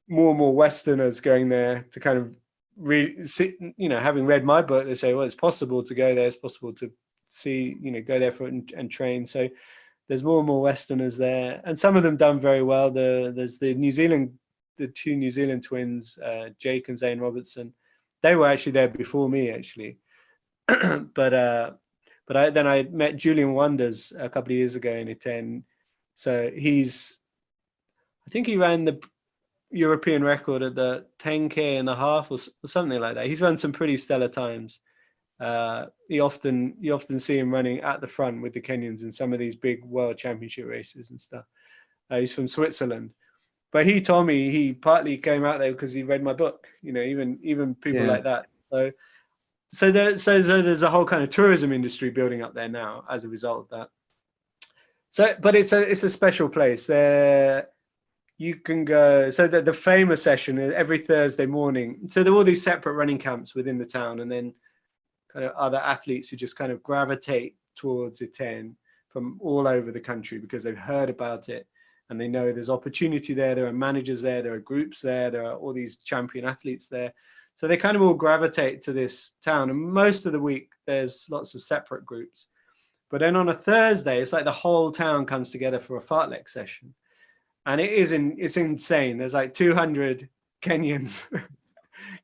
more and more Westerners going there to kind of you know, having read my book, they say, well, it's possible to go there, it's possible to see, you know, go there for and train. So there's more and more Westerners there, and some of them done very well. There's the 2 New Zealand twins, Jake and Zane Robertson. They were actually there before me, actually. but I met Julian Wonders a couple of years ago in Iten. So I think he ran the European record at the 10K and a half or something like that. He's run some pretty stellar times. You often see him running at the front with the Kenyans in some of these big world championship races and stuff. He's from Switzerland, but he told me he partly came out there because he read my book. You know, even people like that. So there's a whole kind of tourism industry building up there now as a result of that. So, but it's a special place. There you can go. So the famous session is every Thursday morning. So there are all these separate running camps within the town, and then kind of other athletes who just kind of gravitate towards Iten from all over the country because they've heard about it and they know there's opportunity there. There are managers there, there are groups there, there are all these champion athletes there. So they kind of all gravitate to this town, and most of the week there's lots of separate groups. But then on a Thursday, it's like the whole town comes together for a fartlek session. And it's insane. There's like 200 Kenyans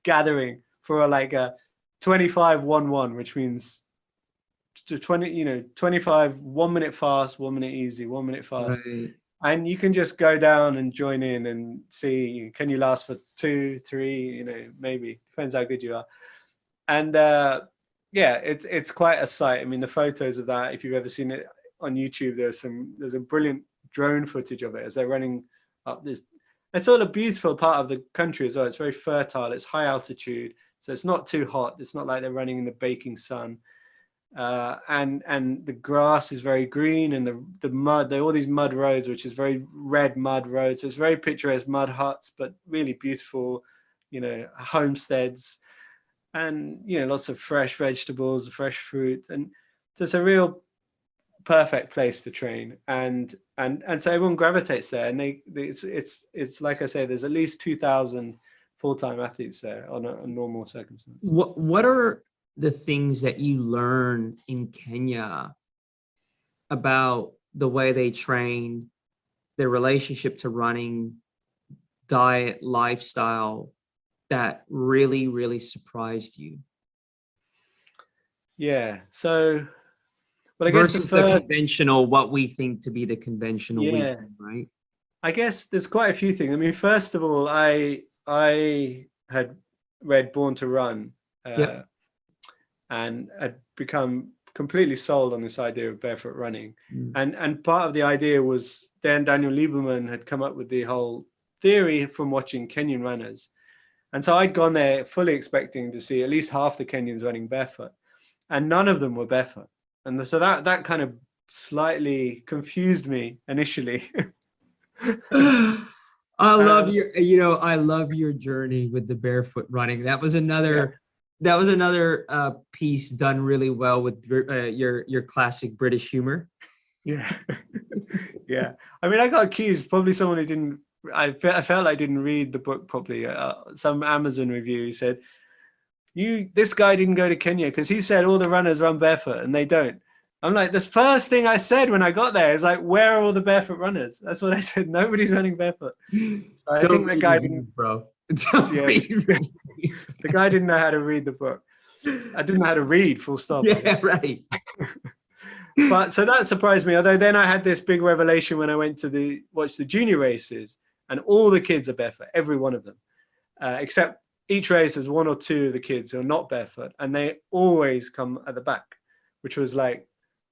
gathering for like a 25-1-1, which means 25, 1 minute fast, 1 minute easy, 1 minute fast. Right. And you can just go down and join in and see, can you last for 2, 3, maybe, depends how good you are. And yeah, it's quite a sight. I mean, the photos of that, if you've ever seen it on YouTube, there's a brilliant drone footage of it as they're running up this. It's all a beautiful part of the country as well. It's very fertile. It's high altitude, so it's not too hot. It's not like they're running in the baking sun. And the grass is very green, and the mud, there are all these mud roads, which is very red mud roads. So it's very picturesque mud huts, but really beautiful, homesteads, and lots of fresh vegetables, fresh fruit, and so it's a real perfect place to train. And so everyone gravitates there, and it's like I say, there's at least 2,000 full-time athletes there on a normal circumstance. What are the things that you learn in Kenya about the way they train, their relationship to running, diet, lifestyle, that really, really surprised you? Yeah. So, but I guess versus the conventional, what we think to be the conventional wisdom, right? I guess there's quite a few things. I mean, first of all, I had read Born to Run, and had become completely sold on this idea of barefoot running. And part of the idea was Daniel Lieberman had come up with the whole theory from watching Kenyan runners. And so I'd gone there fully expecting to see at least half the Kenyans running barefoot, and none of them were barefoot. And so that kind of slightly confused me initially. I love I love your journey with the barefoot running. That was another piece done really well with your classic British humor. Yeah. Yeah. I mean, I got accused, probably someone who didn't, I felt I didn't read the book properly. Some Amazon review said, this guy didn't go to Kenya because he said all the runners run barefoot and they don't. I'm like, the first thing I said when I got there is like, where are all the barefoot runners? That's what I said. Nobody's running barefoot. So I think the guy didn't, bro. yeah, the guy didn't know how to read the book. I didn't know how to read, full stop. Yeah, right. But so that surprised me. Although then I had this big revelation when I went to watch the junior races, and all the kids are barefoot, every one of them, except each race has one or two of the kids who are not barefoot, and they always come at the back, which was like,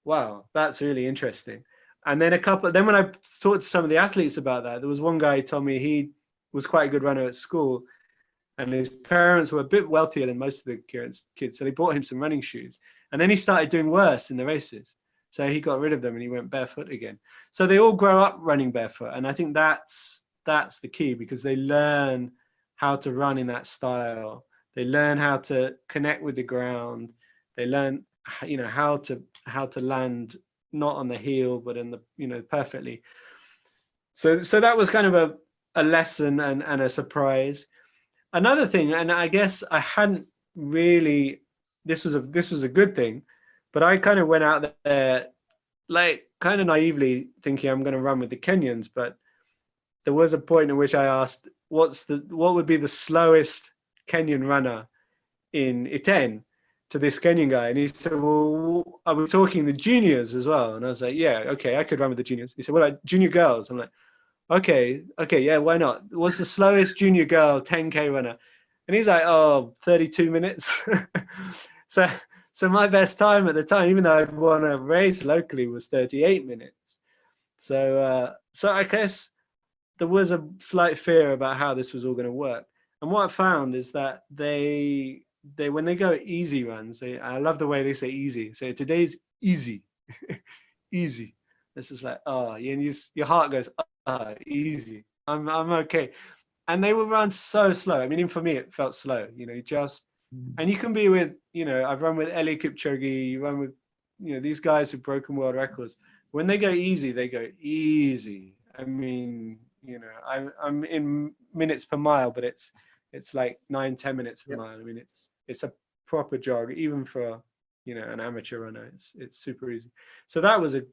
wow, that's really interesting. And then then when I talked to some of the athletes about that, there was one guy who told me he was quite a good runner at school, and his parents were a bit wealthier than most of the kids, so they bought him some running shoes. And then he started doing worse in the races, so he got rid of them and he went barefoot again. So they all grow up running barefoot, and I think that's the key, because they learn how to run in that style. They learn how to connect with the ground. They learn, how to land not on the heel but in the, perfectly. So that was kind of a lesson and a surprise. Another thing, and I guess I hadn't really, this was a good thing, but I kind of went out there like kind of naively thinking I'm going to run with the Kenyans, but there was a point in which I asked, what would be the slowest Kenyan runner in Iten, to this Kenyan guy, and he said, well, are we talking the juniors as well? And I was like, yeah, okay, I could run with the juniors. He said, what about junior girls? I'm like, okay, yeah, why not? What's the slowest junior girl 10K runner? And he's like, 32 minutes. So my best time at the time, even though I'd won a race locally, was 38 minutes. So I guess there was a slight fear about how this was all going to work. And what I found is that they when they go easy runs, I love the way they say easy. So today's easy, easy. This is like, and your heart goes, easy. I'm okay. And they will run so slow. I mean, even for me, it felt slow. And you can be with, I've run with Eli Kipchoge. You run with, these guys who've broken world records. When they go easy, they go easy. I mean, I'm in minutes per mile, but it's like 9-10 minutes per mile. I mean, it's a proper jog, even for an amateur runner. It's super easy. So that was a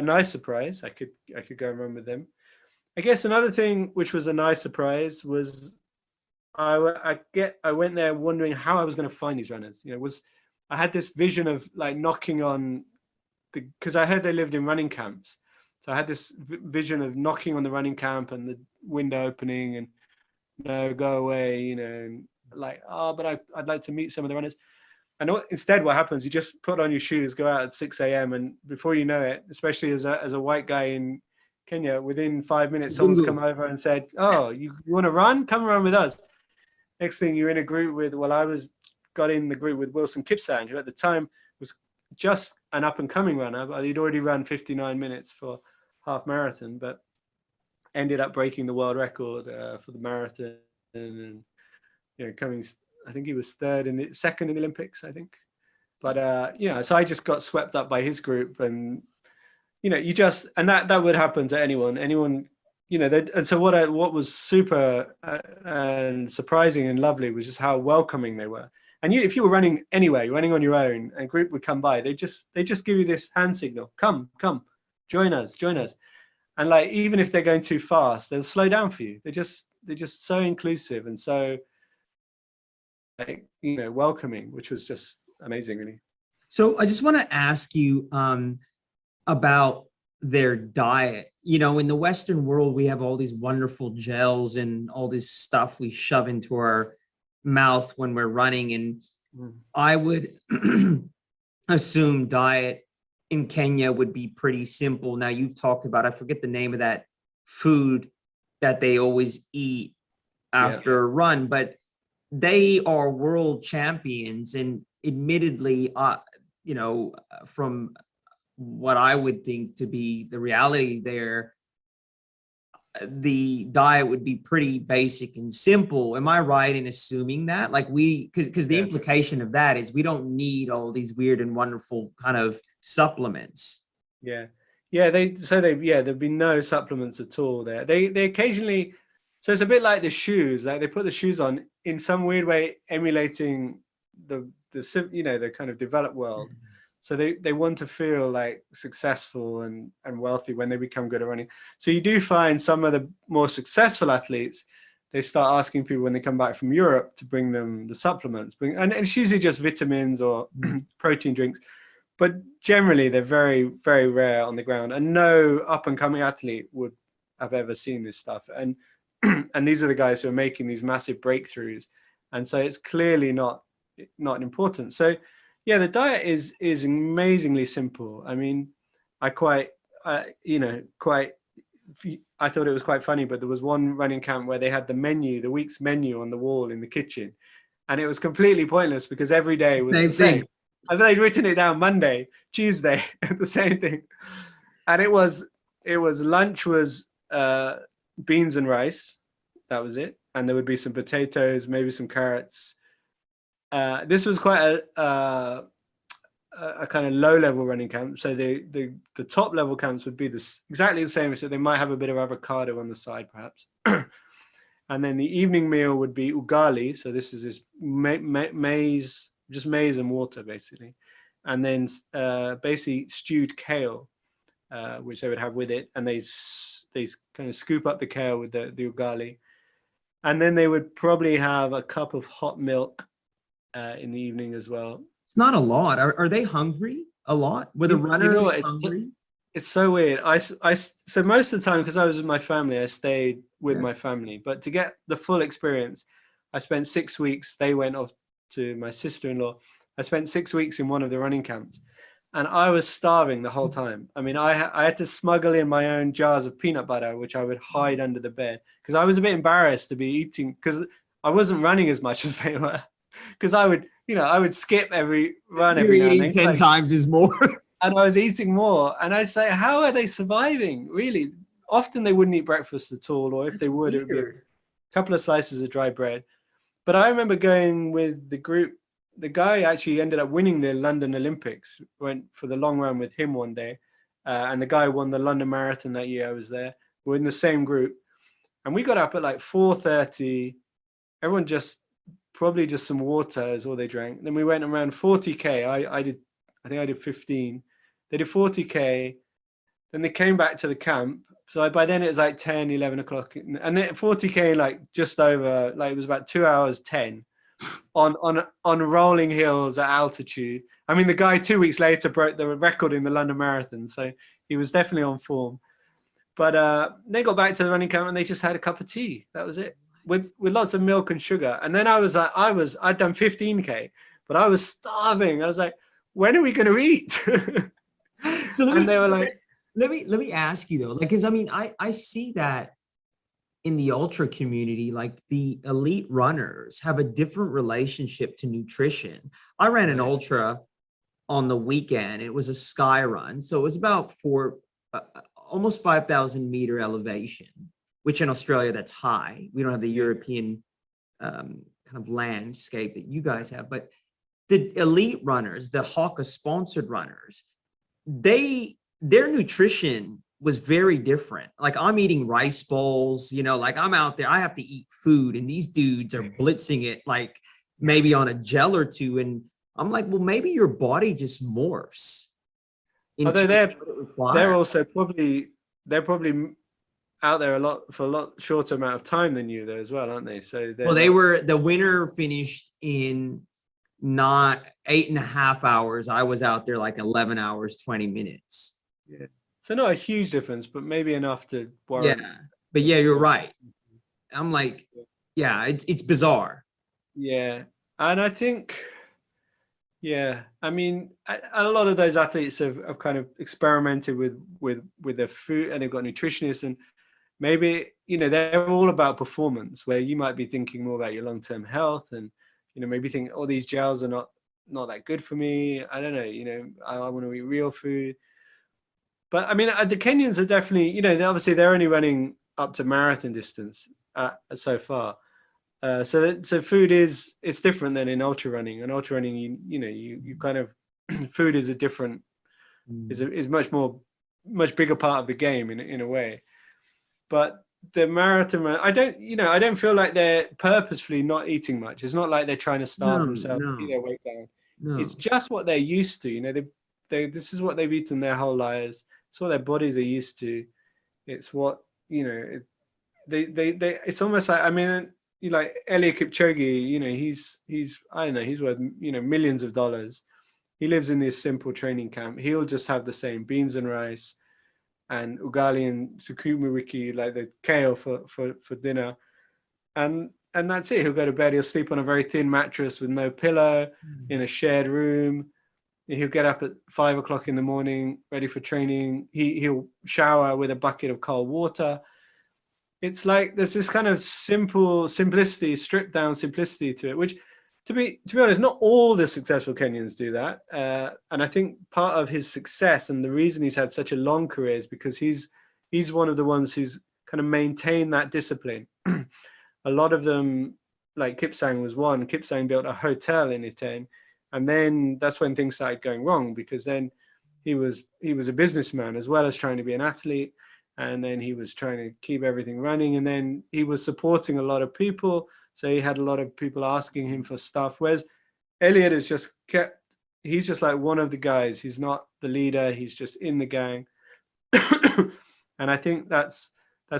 nice surprise. I could go and run with them. I guess another thing which was a nice surprise was I went there wondering how I was going to find these runners. I had this vision of like knocking on because I heard they lived in running camps. So I had this vision of knocking on the running camp and the window opening and no, go away, and like, but I'd like to meet some of the runners. And instead what happens, you just put on your shoes, go out at 6 a.m. and before you know it, especially as a white guy in Kenya, within 5 minutes, someone's come over and said, oh, you want to run? Come run with us. Next thing you're in a group with, I got in the group with Wilson Kipsang, who at the time was just an up and coming runner, but he'd already run 59 minutes for half marathon, but ended up breaking the world record for the marathon and coming, I think he was second in the Olympics, I think. But so I just got swept up by his group, and and that would happen to anyone, and so what was super and surprising and lovely was just how welcoming they were. And if you were running anyway, running on your own, and a group would come by, they just give you this hand signal, come, join us. And like, even if they're going too fast, they'll slow down for you. They're just so inclusive and so welcoming, which was just amazing, really. So I just want to ask you about their diet. In the Western world, we have all these wonderful gels and all this stuff we shove into our mouth when we're running. And I would assume diet in Kenya would be pretty simple. Now you've talked about, I forget the name of that food that they always eat after a run, but they are world champions. And admittedly, from what I would think to be the reality there, the diet would be pretty basic and simple. Am I right in assuming that? Like because the implication of that is we don't need all these weird and wonderful kind of supplements. Yeah. There'd be no supplements at all there. They occasionally, so it's a bit like the shoes, like they put the shoes on in some weird way, emulating the kind of developed world. So they want to feel like successful and wealthy when they become good at running. So you do find some of the more successful athletes, they start asking people when they come back from Europe to bring them the supplements. And it's usually just vitamins or protein drinks. But generally, they're very, very rare on the ground. And no up-and-coming athlete would have ever seen this stuff. And and these are the guys who are making these massive breakthroughs. And so it's clearly not important. So yeah, the diet is amazingly simple. I mean, I thought it was quite funny, but there was one running camp where they had the week's menu on the wall in the kitchen, and it was completely pointless because every day was the same. And they'd written it down Monday, Tuesday, the same thing. And it was lunch was beans and rice. That was it. And there would be some potatoes, maybe some carrots. This was quite a kind of low level running camp. So the top level camps would be exactly the same. So they might have a bit of avocado on the side, perhaps. And then the evening meal would be ugali. So this is maize, just maize and water, basically. And then basically stewed kale, which they would have with it. And they kind of scoop up the kale with the ugali. And then they would probably have a cup of hot milk in the evening as well. It's not a lot. Are they hungry a lot? Were the runners hungry? It's so weird. So most of the time, because I was with my family, I stayed with my family. But to get the full experience, I spent 6 weeks. They went off to my sister-in-law. I spent 6 weeks in one of the running camps, and I was starving the whole time. I mean, I had to smuggle in my own jars of peanut butter, which I would hide under the bed because I was a bit embarrassed to be eating because I wasn't running as much as they were. Because I would skip every run. You're eating 10 times as more. And I was eating more. And I say, how are they surviving? Really? Often they wouldn't eat breakfast at all. Or if they would, it would be a couple of slices of dry bread. But I remember going with the group. The guy actually ended up winning the London Olympics. Went for the long run with him one day. And the guy won the London Marathon that year I was there. We're in the same group. And we got up at like 4:30. Everyone probably just some water is all they drank. Then we went around 40K. I think I did 15. They did 40K. Then they came back to the camp. So by then it was like 10, 11 o'clock. And then 40K, like just over, like it was about 2 hours 10 on rolling hills at altitude. I mean, the guy 2 weeks later broke the record in the London Marathon. So he was definitely on form. But they got back to the running camp and they just had a cup of tea. That was it. With lots of milk and sugar. And then I'd done 15K, but I was starving. I was like, when are we going to eat? So they were like, let me ask you though, like, because I mean, I see that in the ultra community, like the elite runners have a different relationship to nutrition. I ran an ultra on the weekend. It was a sky run. So it was about almost 5,000 meter elevation, which in Australia, that's high. We don't have the European kind of landscape that you guys have. But the elite runners, the Hawka sponsored runners, their nutrition was very different. Like I'm eating rice bowls, like I'm out there, I have to eat food and these dudes are blitzing it like maybe on a gel or two. And I'm like, well, maybe your body just morphs. Although they're also probably out there for a lot shorter amount of time than you though as well, aren't they? So the winner finished in not 8.5 hours. I was out there like 11 hours, 20 minutes. Yeah. So not a huge difference, but maybe enough to worry. Yeah. But yeah, you're right. I'm like, yeah, it's bizarre. Yeah. And I think, I mean, a lot of those athletes have kind of experimented with their food, and they've got nutritionists, and maybe, they're all about performance, where you might be thinking more about your long-term health and, maybe think, oh, these gels are not that good for me. I don't know, I want to eat real food. But I mean, the Kenyans are definitely, they're only running up to marathon distance so far. So food it's different than in ultra running. In ultra running, you kind of food is a different is much bigger part of the game in a way. But the marathon, I don't feel like they're purposefully not eating much. It's not like they're trying to starve themselves to keep their weight down. No. It's just what they're used to. This is what they've eaten their whole lives. It's what their bodies are used to. It's what they it's almost like, I mean, like Eliud Kipchoge, he's I don't know, he's worth millions of dollars. He lives in this simple training camp. He'll just have the same beans and rice and ugali and sukuma wiki, like the kale for dinner, and that's it. He'll go to bed. He'll sleep on a very thin mattress with no pillow in a shared room. He'll get up at 5 o'clock in the morning, ready for training. He'll shower with a bucket of cold water. It's like there's this kind of simplicity, stripped down simplicity to it, which, to be honest, not all the successful Kenyans do that. And I think part of his success and the reason he's had such a long career is because he's one of the ones who's kind of maintained that discipline. A lot of them, like Kipsang was one. Kipsang built a hotel in Iten. And then that's when things started going wrong, because then he was a businessman as well as trying to be an athlete. And then he was trying to keep everything running. And then he was supporting a lot of people. So he had a lot of people asking him for stuff. Whereas Eliud is he's just like one of the guys. He's not the leader. He's just in the gang. And I think that's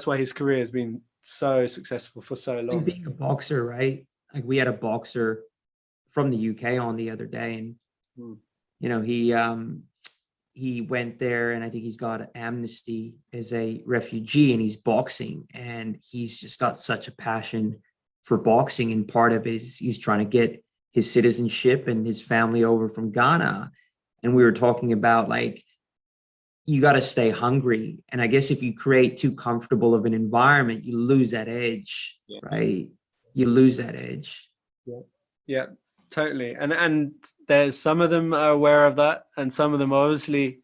why his career has been so successful for so long. Like being a boxer, right? Like we had a boxer from the UK on the other day, and he went there, and I think he's got amnesty as a refugee, and he's boxing, and he's just got such a passion for boxing, and part of it is he's trying to get his citizenship and his family over from Ghana. And we were talking about, like, you got to stay hungry, and I guess if you create too comfortable of an environment, you lose that edge. Right? You lose that edge. Yeah, totally. And there's some of them are aware of that, and some of them are obviously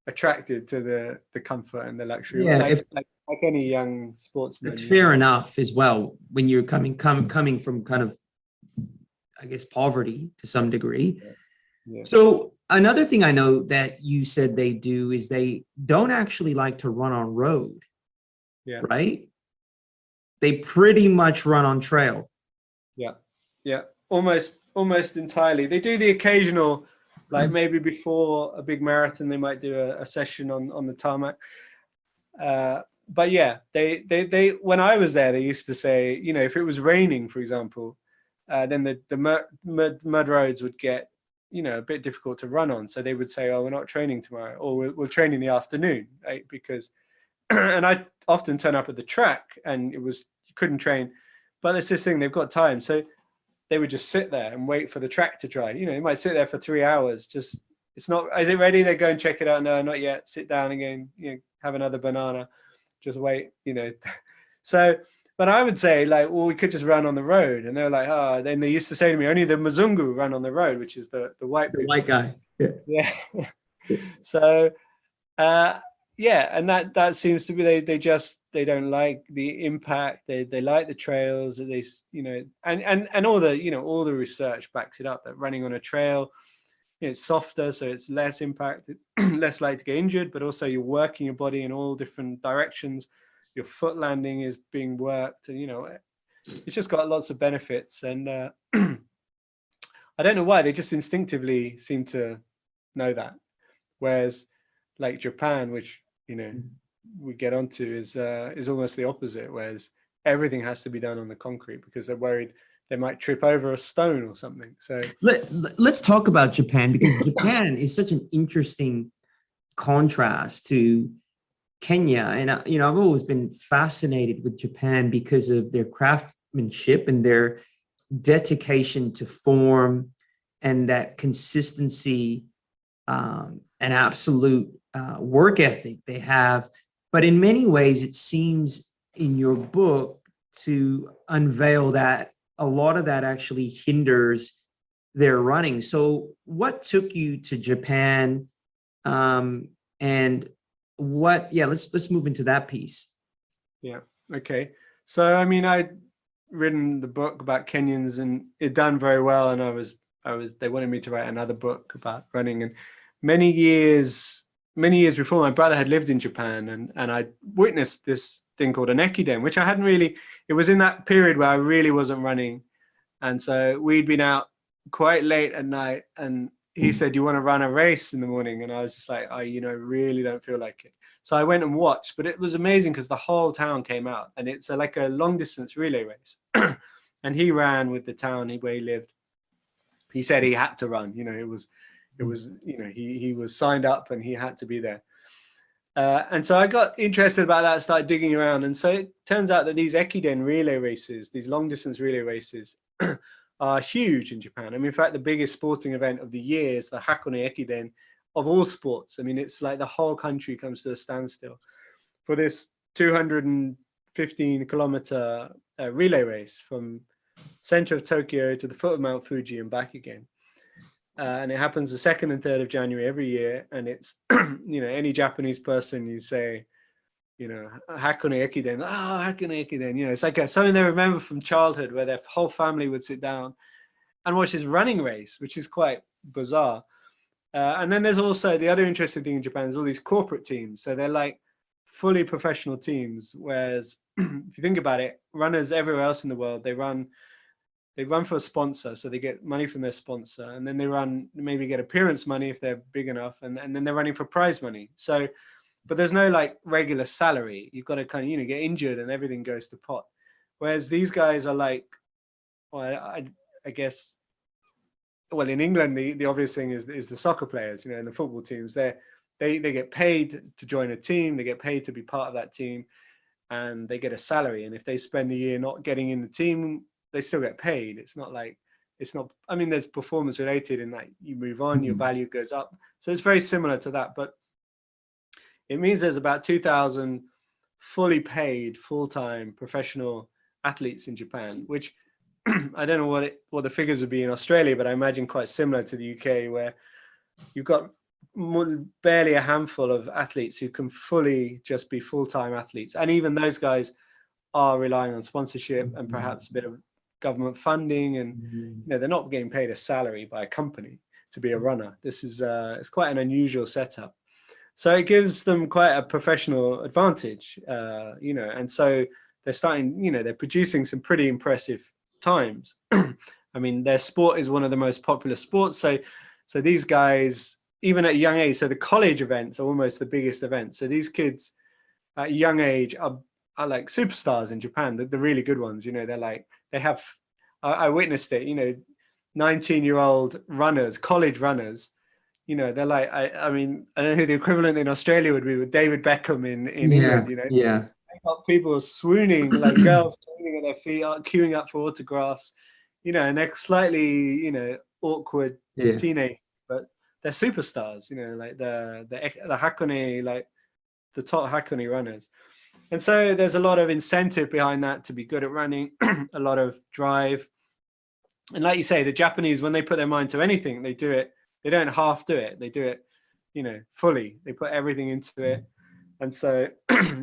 attracted to the comfort and the luxury. Yeah, like any young sportsman. It's fair enough as well when you're coming from kind of, I guess, poverty to some degree. Yeah. So another thing I know that you said they do is they don't actually like to run on road. Yeah. Right? They pretty much run on trail. Yeah. Almost entirely. They do the occasional, like maybe before a big marathon, they might do a session on the tarmac. But yeah, they when I was there, they used to say, if it was raining, for example, then the mud roads would get, a bit difficult to run on. So they would say, oh, we're not training tomorrow, or we'll train in the afternoon, right? Because, and I often turn up at the track and you couldn't train, but it's this thing, they've got time. So they would just sit there and wait for the track to dry. They might sit there for 3 hours. Just, it's not, is it ready? They go and check it out. No, not yet. Sit down again, have another banana, just wait, So, but I would say, like, well, we could just run on the road. And they were like, oh, then they used to say to me, only the Mzungu run on the road, which is the white guy. Yeah. So, yeah, and that seems to be they don't like the impact. They like the trails. They and all the research backs it up that running on a trail, it's softer, so it's less impact, it's less likely to get injured, but also you're working your body in all different directions. Your foot landing is being worked, and it's just got lots of benefits. And I don't know why, they just instinctively seem to know that. Whereas like Japan, which we get onto, is almost the opposite, whereas everything has to be done on the concrete because they're worried they might trip over a stone or something. So let's talk about Japan, because Japan is such an interesting contrast to Kenya. And I've always been fascinated with Japan because of their craftsmanship and their dedication to form and that consistency, and absolute work ethic they have. But in many ways, it seems in your book to unveil that a lot of that actually hinders their running. So what took you to Japan, and let's move into that piece. Yeah. Okay. So, I mean, I'd written the book about Kenyans and it done very well. And they wanted me to write another book about running. And many years before, my brother had lived in Japan and I witnessed this thing called an ekiden, which I hadn't really, it was in that period where I really wasn't running. And so we'd been out quite late at night and he said, "Do you want to run a race in the morning?" And I was just like, really don't feel like it. So I went and watched, but it was amazing because the whole town came out and it's like a long distance relay race. And he ran with the town where he lived. He said he had to run, it was, he was signed up and he had to be there. And so I got interested about that, started digging around. And so it turns out that these ekiden relay races, these long distance relay races are huge in Japan. I mean, in fact, the biggest sporting event of the year is the Hakone Ekiden of all sports. I mean, it's like the whole country comes to a standstill for this 215-kilometer relay race from center of Tokyo to the foot of Mount Fuji and back again. And it happens the 2nd and 3rd of January every year. And it's, any Japanese person, you say, Hakone Ekiden, Hakone Ekiden, it's like something they remember from childhood where their whole family would sit down and watch this running race, which is quite bizarre. And then there's also the other interesting thing in Japan is all these corporate teams. So they're like fully professional teams. Whereas if you think about it, runners everywhere else in the world, they run for a sponsor. So they get money from their sponsor and then they maybe get appearance money if they're big enough. And then they're running for prize money. So, but there's no like regular salary. You've got to kind of, get injured and everything goes to pot. Whereas these guys are like, well, I guess, well, in England, the obvious thing is the soccer players, and the football teams, they get paid to join a team. They get paid to be part of that team and they get a salary. And if they spend the year not getting in the team, they still get paid. I mean, there's performance related in that you move on, your value goes up. So it's very similar to that, but it means there's about 2,000 fully paid, full-time professional athletes in Japan, which I don't know what the figures would be in Australia, but I imagine quite similar to the UK, where you've got barely a handful of athletes who can fully just be full-time athletes. And even those guys are relying on sponsorship and perhaps a bit of government funding. And they're not getting paid a salary by a company to be a runner. This is it's quite an unusual setup. So it gives them quite a professional advantage, and so they're starting, they're producing some pretty impressive times. I mean, their sport is one of the most popular sports. So these guys, even at a young age, so the college events are almost the biggest events. So these kids at a young age are like superstars in Japan, the really good ones. They're like, I witnessed it, 19-year-old runners, college runners, they're like, I mean, I don't know who the equivalent in Australia would be with David Beckham in England, Yeah. They got people swooning, like girls swooning at their feet, queuing up for autographs, and they're slightly, awkward teenage, but they're superstars, like the Hakone, like the top Hakone runners. And so there's a lot of incentive behind that to be good at running, a lot of drive. And like you say, the Japanese, when they put their mind to anything, they do it. They don't half do it. They do it, fully. They put everything into it. And so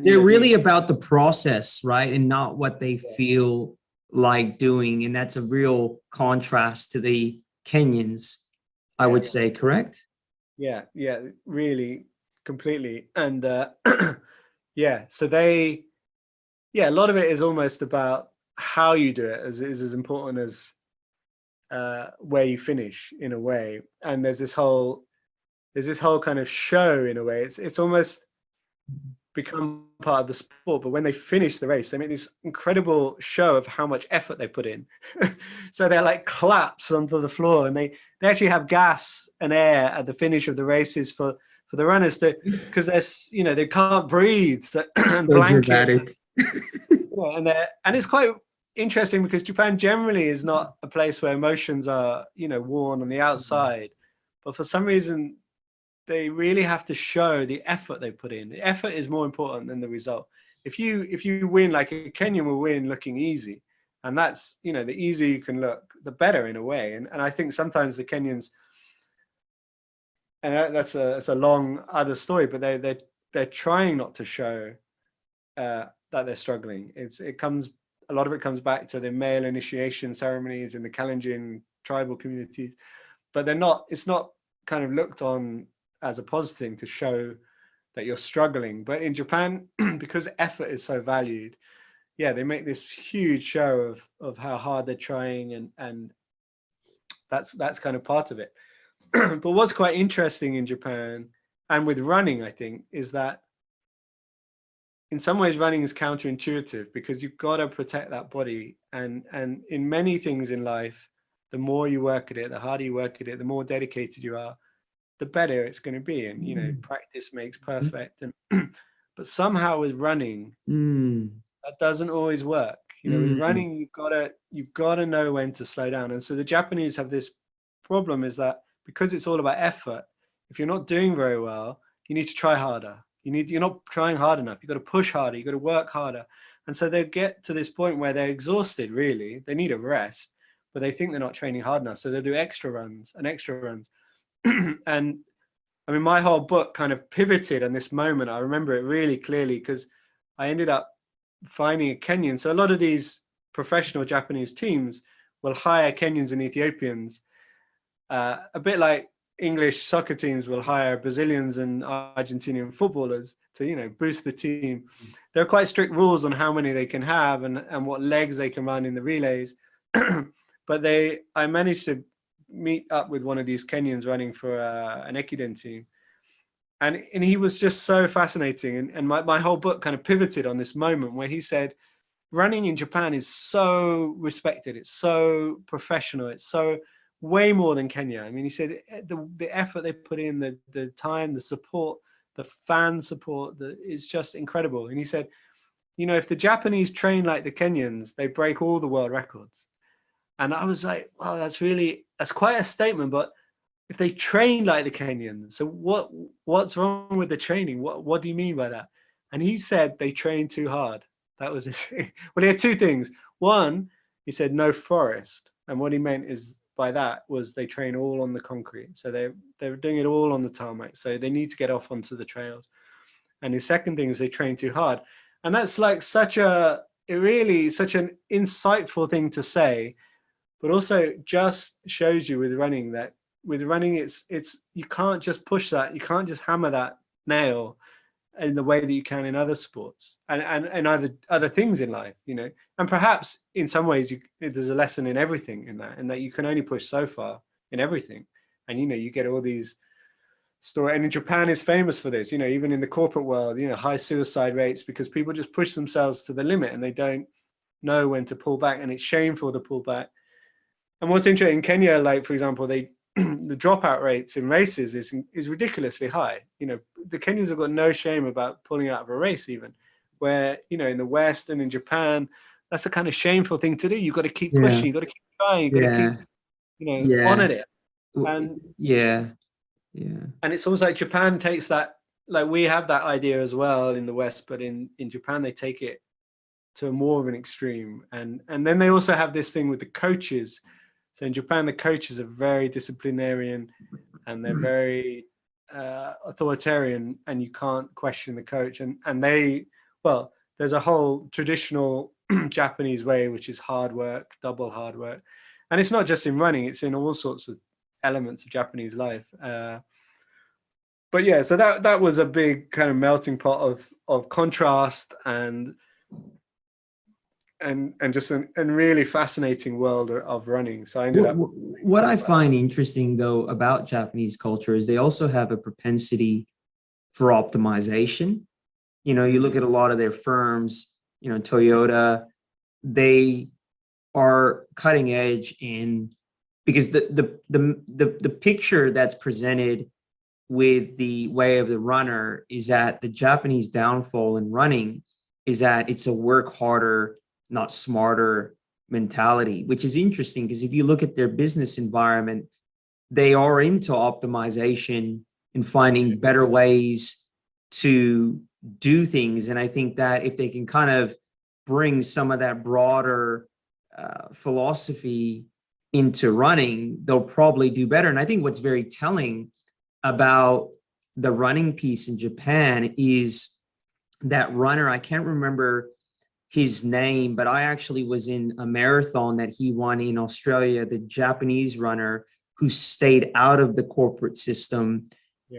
they're really about the process, right? And not what they feel like doing. And that's a real contrast to the Kenyans, I would say, correct? Yeah, really, completely. And so a lot of it is almost about how you do it is as important as where you finish, in a way. And there's this whole kind of show, in a way. It's almost become part of the sport, but when they finish the race, they make this incredible show of how much effort they put in. So they're like claps onto the floor, and they actually have gas and air at the finish of the races for the runners because they're they can't breathe. And blanket. And it's quite interesting because Japan generally is not a place where emotions are worn on the outside, but for some reason they really have to show the effort they put in. The effort is more important than the result. If you win, like a Kenyan will win looking easy, and that's the easier you can look, the better, in a way. And I think sometimes the Kenyans, and that's a long other story, but they're trying not to show that they're struggling. A lot of it comes back to the male initiation ceremonies in the Kalenjin tribal communities, but it's not kind of looked on as a positive thing to show that you're struggling. But in Japan, because effort is so valued, yeah, they make this huge show of how hard they're trying, and that's kind of part of it. But what's quite interesting in Japan and with running, I think, is that in some ways running is counterintuitive, because you've got to protect that body, and in many things in life, the more you work at it, the harder you work at it, the more dedicated you are, the better it's going to be. And practice makes perfect. And but somehow with running, that doesn't always work. With running, you've got to know when to slow down. And so the Japanese have this problem, is that because it's all about effort, if you're not doing very well, you need to try harder. You're not trying hard enough. You've got to push harder. You've got to work harder. And so they get to this point where they're exhausted, really. They need a rest, but they think they're not training hard enough. So they'll do extra runs and extra runs. And I mean, my whole book kind of pivoted on this moment. I remember it really clearly, because I ended up finding a Kenyan. So a lot of these professional Japanese teams will hire Kenyans and Ethiopians, a bit like English soccer teams will hire Brazilians and Argentinian footballers to, boost the team. There are quite strict rules on how many they can have and what legs they can run in the relays. But I managed to meet up with one of these Kenyans running for an Ekiden team. And he was just so fascinating. And my whole book kind of pivoted on this moment where he said, running in Japan is so respected. It's so professional. It's so way more than Kenya. I mean, he said the effort they put in, the time, the support, the fan support, it's just incredible. And he said, if the Japanese train like the Kenyans, they break all the world records. And I was like, wow, that's quite a statement. But if they train like the Kenyans, so what's wrong with the training? What do you mean by that? And he said they train too hard. That was his thing. Well, he had two things. One, he said no forest. And what he meant by that was they train all on the concrete. So they're doing it all on the tarmac. So they need to get off onto the trails. And his second thing is they train too hard. And that's like such an insightful thing to say, but also just shows you with running that it's you can't just push that. You can't just hammer that nail in the way that you can in other sports and other things in life, and perhaps in some ways there's a lesson in everything in that you can only push so far in everything. And you get all these stories, and in Japan is famous for this, even in the corporate world, high suicide rates because people just push themselves to the limit and they don't know when to pull back, and it's shameful to pull back. And what's interesting in Kenya, like for example, the dropout rates in races is ridiculously high. The Kenyans have got no shame about pulling out of a race, even where, in the West and in Japan, that's a kind of shameful thing to do. You've got to keep pushing, you've got to keep trying, you've got to keep, on at it. And and it's almost like Japan takes that, like we have that idea as well in the West, but in Japan, they take it to more of an extreme. And then they also have this thing with the coaches. So in Japan, the coaches are very disciplinarian and they're very authoritarian, and you can't question the coach. And there's a whole traditional Japanese way, which is hard work, double hard work. And it's not just in running, it's in all sorts of elements of Japanese life. But yeah, so that was a big kind of melting pot of contrast and just a really fascinating world of running. So I ended up. What I find interesting though about Japanese culture is they also have a propensity for optimization. You look at a lot of their firms, Toyota, they are cutting edge because the picture that's presented with the way of the runner is that the Japanese downfall in running is that it's a work harder, not smarter mentality, which is interesting because if you look at their business environment, they are into optimization and finding better ways to do things. And I think that if they can kind of bring some of that broader philosophy into running, they'll probably do better. And I think what's very telling about the running piece in Japan is that runner, I can't remember his name, but I actually was in a marathon that he won in Australia, the Japanese runner who stayed out of the corporate system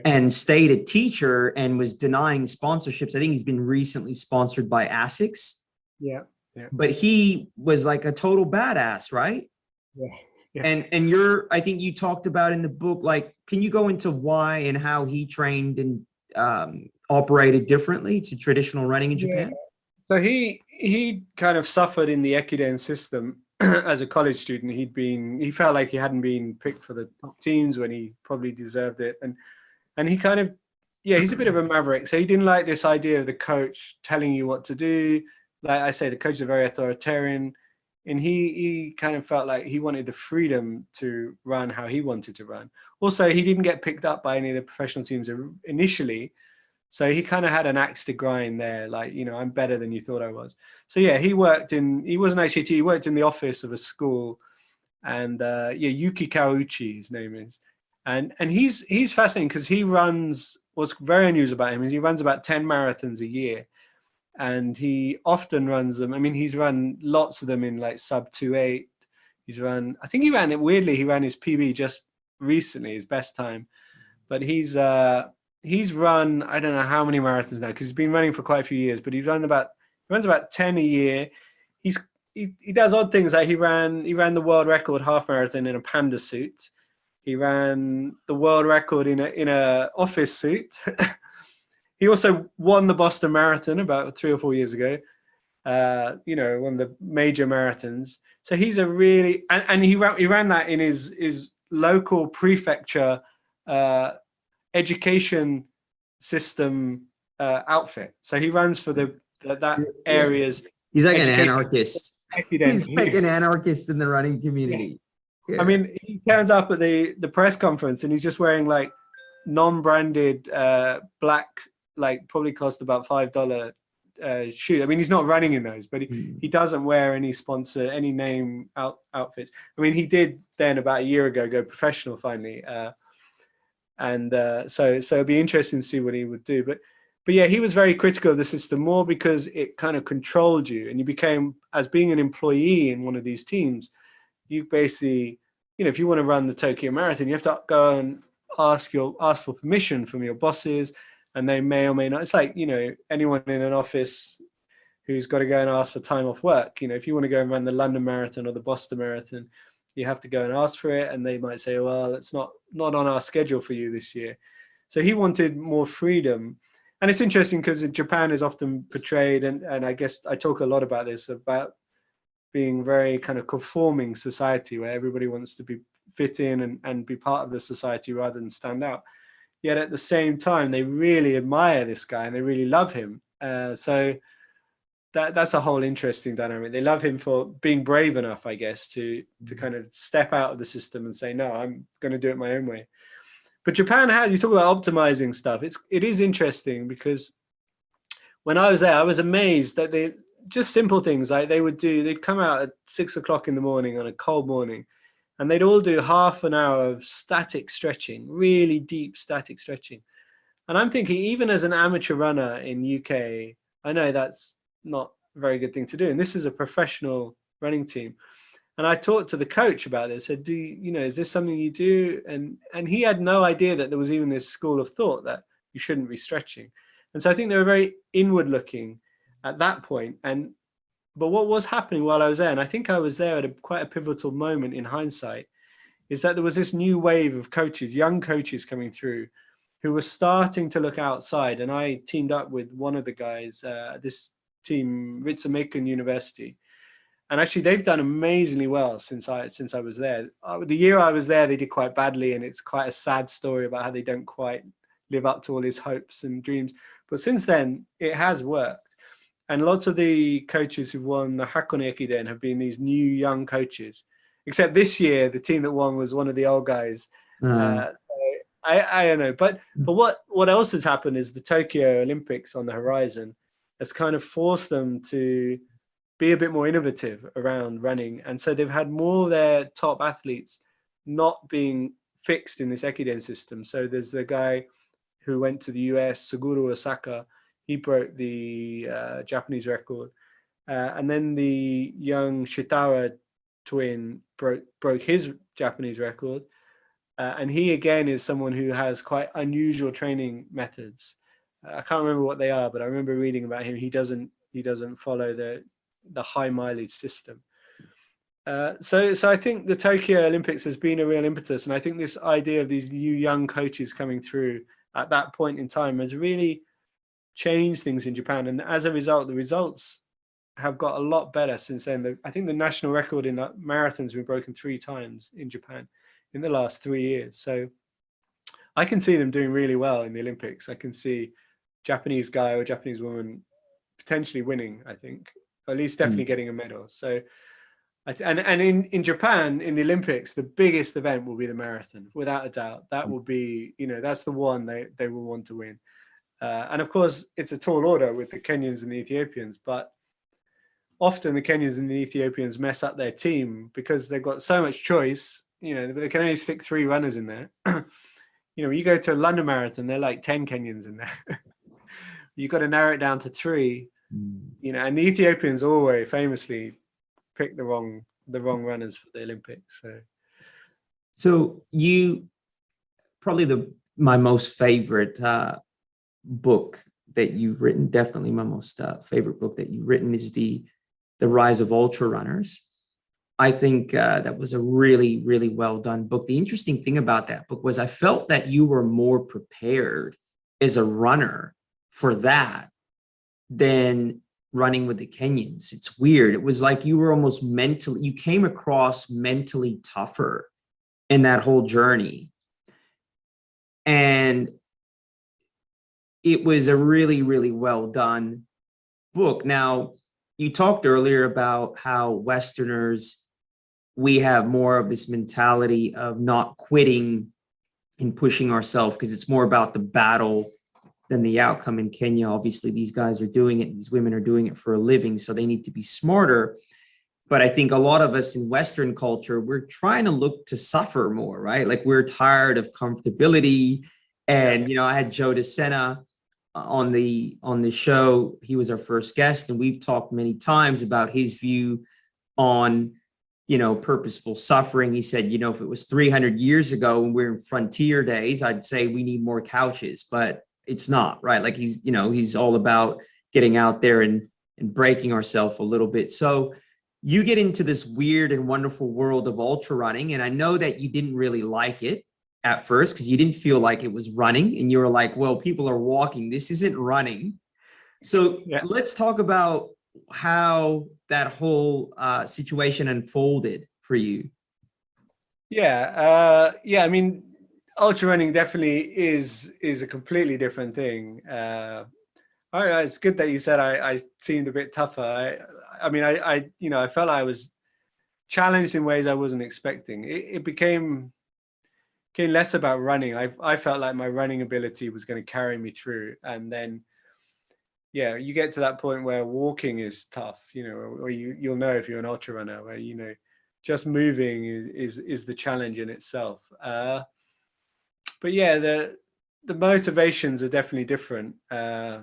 and stayed a teacher and was denying sponsorships. I think he's been recently sponsored by ASICS. Yeah. But he was like a total badass, right? Yeah. And I think you talked about in the book, like, can you go into why and how he trained and operated differently to traditional running in Japan? So he kind of suffered in the Ekiden system as a college student. He felt like he hadn't been picked for the top teams when he probably deserved it. And he kind of, he's a bit of a maverick. So he didn't like this idea of the coach telling you what to do. Like I say, the coach is very authoritarian. And he kind of felt like he wanted the freedom to run how he wanted to run. Also, he didn't get picked up by any of the professional teams initially. So he kind of had an axe to grind there. Like, I'm better than you thought I was. So he worked he wasn't actually, he worked in the office of a school. And Yuki Kawauchi, his name is. And he's fascinating because what's very unusual about him is he runs about 10 marathons a year. And he often runs them. I mean, he's run lots of them in like sub 2:8. I think he ran his PB just recently, his best time. But he's run, I don't know how many marathons now, because he's been running for quite a few years, but he runs about 10 a year. He does odd things, like he ran the world record half marathon in a panda suit. He ran the world record in a office suit. He also won the Boston Marathon about 3 or 4 years ago. One of the major marathons. So he's a really, and he ran that in his local prefecture education system outfit. So he runs for that area's. He's like an anarchist. He's like an anarchist in the running community. Yeah. I mean, he turns up at the press conference and he's just wearing like non-branded black, like probably cost about $5 shoes. I mean, he's not running in those, but he doesn't wear any name outfits. I mean, he did then about a year ago go professional finally. So it'd be interesting to see what he would do. But he was very critical of the system, more because it kind of controlled you, and you became, as being an employee in one of these teams, you basically, if you want to run the Tokyo Marathon, you have to go and ask for permission from your bosses, and they may or may not. It's like, anyone in an office who's got to go and ask for time off work. If you want to go and run the London Marathon or the Boston Marathon, you have to go and ask for it, and they might say, well, it's not on our schedule for you this year. So he wanted more freedom. And it's interesting because Japan is often portrayed, and I guess I talk a lot about this, about being very kind of conforming society where everybody wants to be fit in and be part of the society rather than stand out. Yet at the same time, they really admire this guy and they really love him. So that's a whole interesting dynamic. They love him for being brave enough, I guess, to kind of step out of the system and say, no, I'm going to do it my own way. But Japan you talk about optimizing stuff. It is interesting because when I was there, I was amazed that they just simple things like they'd come out at 6 o'clock in the morning on a cold morning, and they'd all do half an hour of static stretching, really deep static stretching. And I'm thinking, even as an amateur runner in UK, I know that's not a very good thing to do. And this is a professional running team. And I talked to the coach about this. I said, is this something you do? And he had no idea that there was even this school of thought that you shouldn't be stretching. And so I think they were very inward looking at that point. But what was happening while I was there, and I think I was there at quite a pivotal moment in hindsight, is that there was this new wave of coaches, young coaches coming through, who were starting to look outside. And I teamed up with one of the guys, this team, Ritsumeikan University. And actually, they've done amazingly well since I was there. The year I was there, they did quite badly, and it's quite a sad story about how they don't quite live up to all his hopes and dreams. But since then, it has worked. And lots of the coaches who've won the Hakone Ekiden have been these new young coaches. Except this year, the team that won was one of the old guys. I don't know. But what else has happened is the Tokyo Olympics on the horizon has kind of forced them to be a bit more innovative around running. And so they've had more of their top athletes not being fixed in this Ekiden system. So there's the guy who went to the US, Suguru Osaka. He broke the Japanese record. And then the young Shitawa twin broke his Japanese record. And he again is someone who has quite unusual training methods. I can't remember what they are, but I remember reading about him. He doesn't follow the high mileage system. So I think the Tokyo Olympics has been a real impetus, and I think this idea of these new young coaches coming through at that point in time has really changed things in Japan. And as a result, the results have got a lot better since then. I think the national record in marathons has been broken 3 times in Japan in the last 3 years. So I can see them doing really well in the Olympics. I can see Japanese guy or Japanese woman potentially winning, I think, or at least definitely getting a medal. So, and in Japan, in the Olympics, the biggest event will be the marathon, without a doubt. That will be, that's the one they will want to win. And of course, it's a tall order with the Kenyans and the Ethiopians, but often the Kenyans and the Ethiopians mess up their team because they've got so much choice. They can only stick 3 runners in there. When you go to a London Marathon, they're like 10 Kenyans in there. You've got to narrow it down to 3. And the Ethiopians always famously pick the wrong runners for the Olympics. So you probably my most favorite book that you've written, definitely my most favorite book that you've written, is the Rise of Ultra Runners. I think that was a really, really well done book. The interesting thing about that book was I felt that you were more prepared as a runner for that than running with the Kenyans. It's weird. It was like you were almost you came across mentally tougher in that whole journey. And it was a really, really well done book. Now, you talked earlier about how Westerners, we have more of this mentality of not quitting and pushing ourselves because it's more about the battle than the outcome. In Kenya, obviously, these guys are doing it. These women are doing it for a living, so they need to be smarter. But I think a lot of us in Western culture, we're trying to look to suffer more, right? Like we're tired of comfortability. And, I had Joe DeSena on the show. He was our first guest, and we've talked many times about his view on, purposeful suffering. He said, if it was 300 years ago when we're in frontier days, I'd say we need more couches, but it's not, right? Like he's all about getting out there and breaking ourselves a little bit. So you get into this weird and wonderful world of ultra running. And I know that you didn't really like it at first because you didn't feel like it was running, and you were like, well, people are walking, this isn't running. So let's talk about how that whole situation unfolded for you. I mean, ultra running definitely is a completely different thing. It's good that you said I seemed a bit tougher. I felt I was challenged in ways I wasn't expecting. It became less about running. I felt like my running ability was going to carry me through, and then you get to that point where walking is tough, or you'll know if you're an ultra runner, where just moving is the challenge in itself. But the motivations are definitely different. I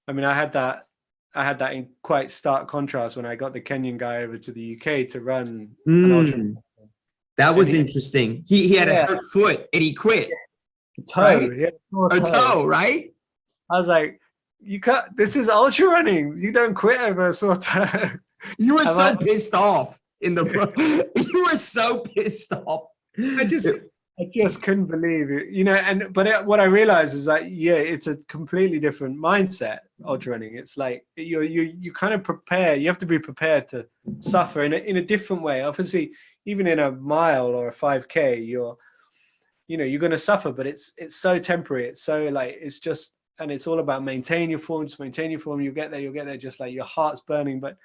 had that in quite stark contrast when I got the Kenyan guy over to the UK to run an ultra. That was interesting. He had a hurt foot and he quit. Toe, right? I was like, you can't. This is ultra running. You don't quit over a sore toe. You were pissed off in the. You were so pissed off. I just couldn't believe it, but what I realized is that it's a completely different mindset. Ultra running, it's like you kind of prepare. You have to be prepared to suffer in a different way. Obviously, even in a mile or a 5K, you're going to suffer, but it's so temporary. It's so and it's all about maintain your form. Just maintain your form. You'll get there. Just like your heart's burning, but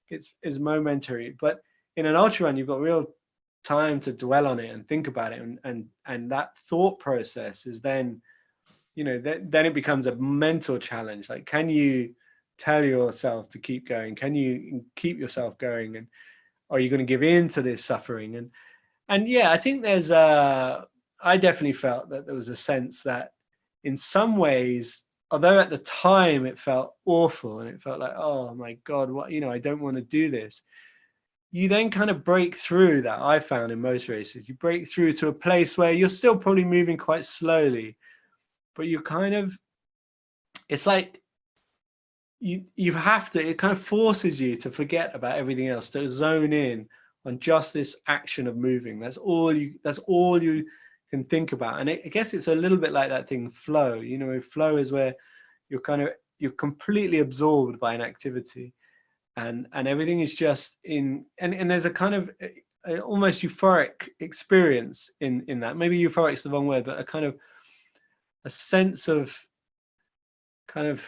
it's momentary. But in an ultra run, you've got real time to dwell on it and think about it, and that thought process is then then it becomes a mental challenge. Like, can you tell yourself to keep going? Can you keep yourself going? And are you going to give in to this suffering? And I think there's I definitely felt that there was a sense that in some ways although at the time it felt awful and it felt like, oh my God, what, you know, I don't want to do this. You then kind of break through that. I found in most races, you break through to a place where you're still probably moving quite slowly, but you kind of, it's like you have to, it kind of forces you to forget about everything else, to zone in on just this action of moving. That's all you can think about. And I guess it's a little bit like that thing, flow. You know, flow is where you're completely absorbed by an activity, and everything is just in, and there's a kind of almost euphoric experience in that. Maybe euphoric's the wrong word, but a kind of a sense of kind of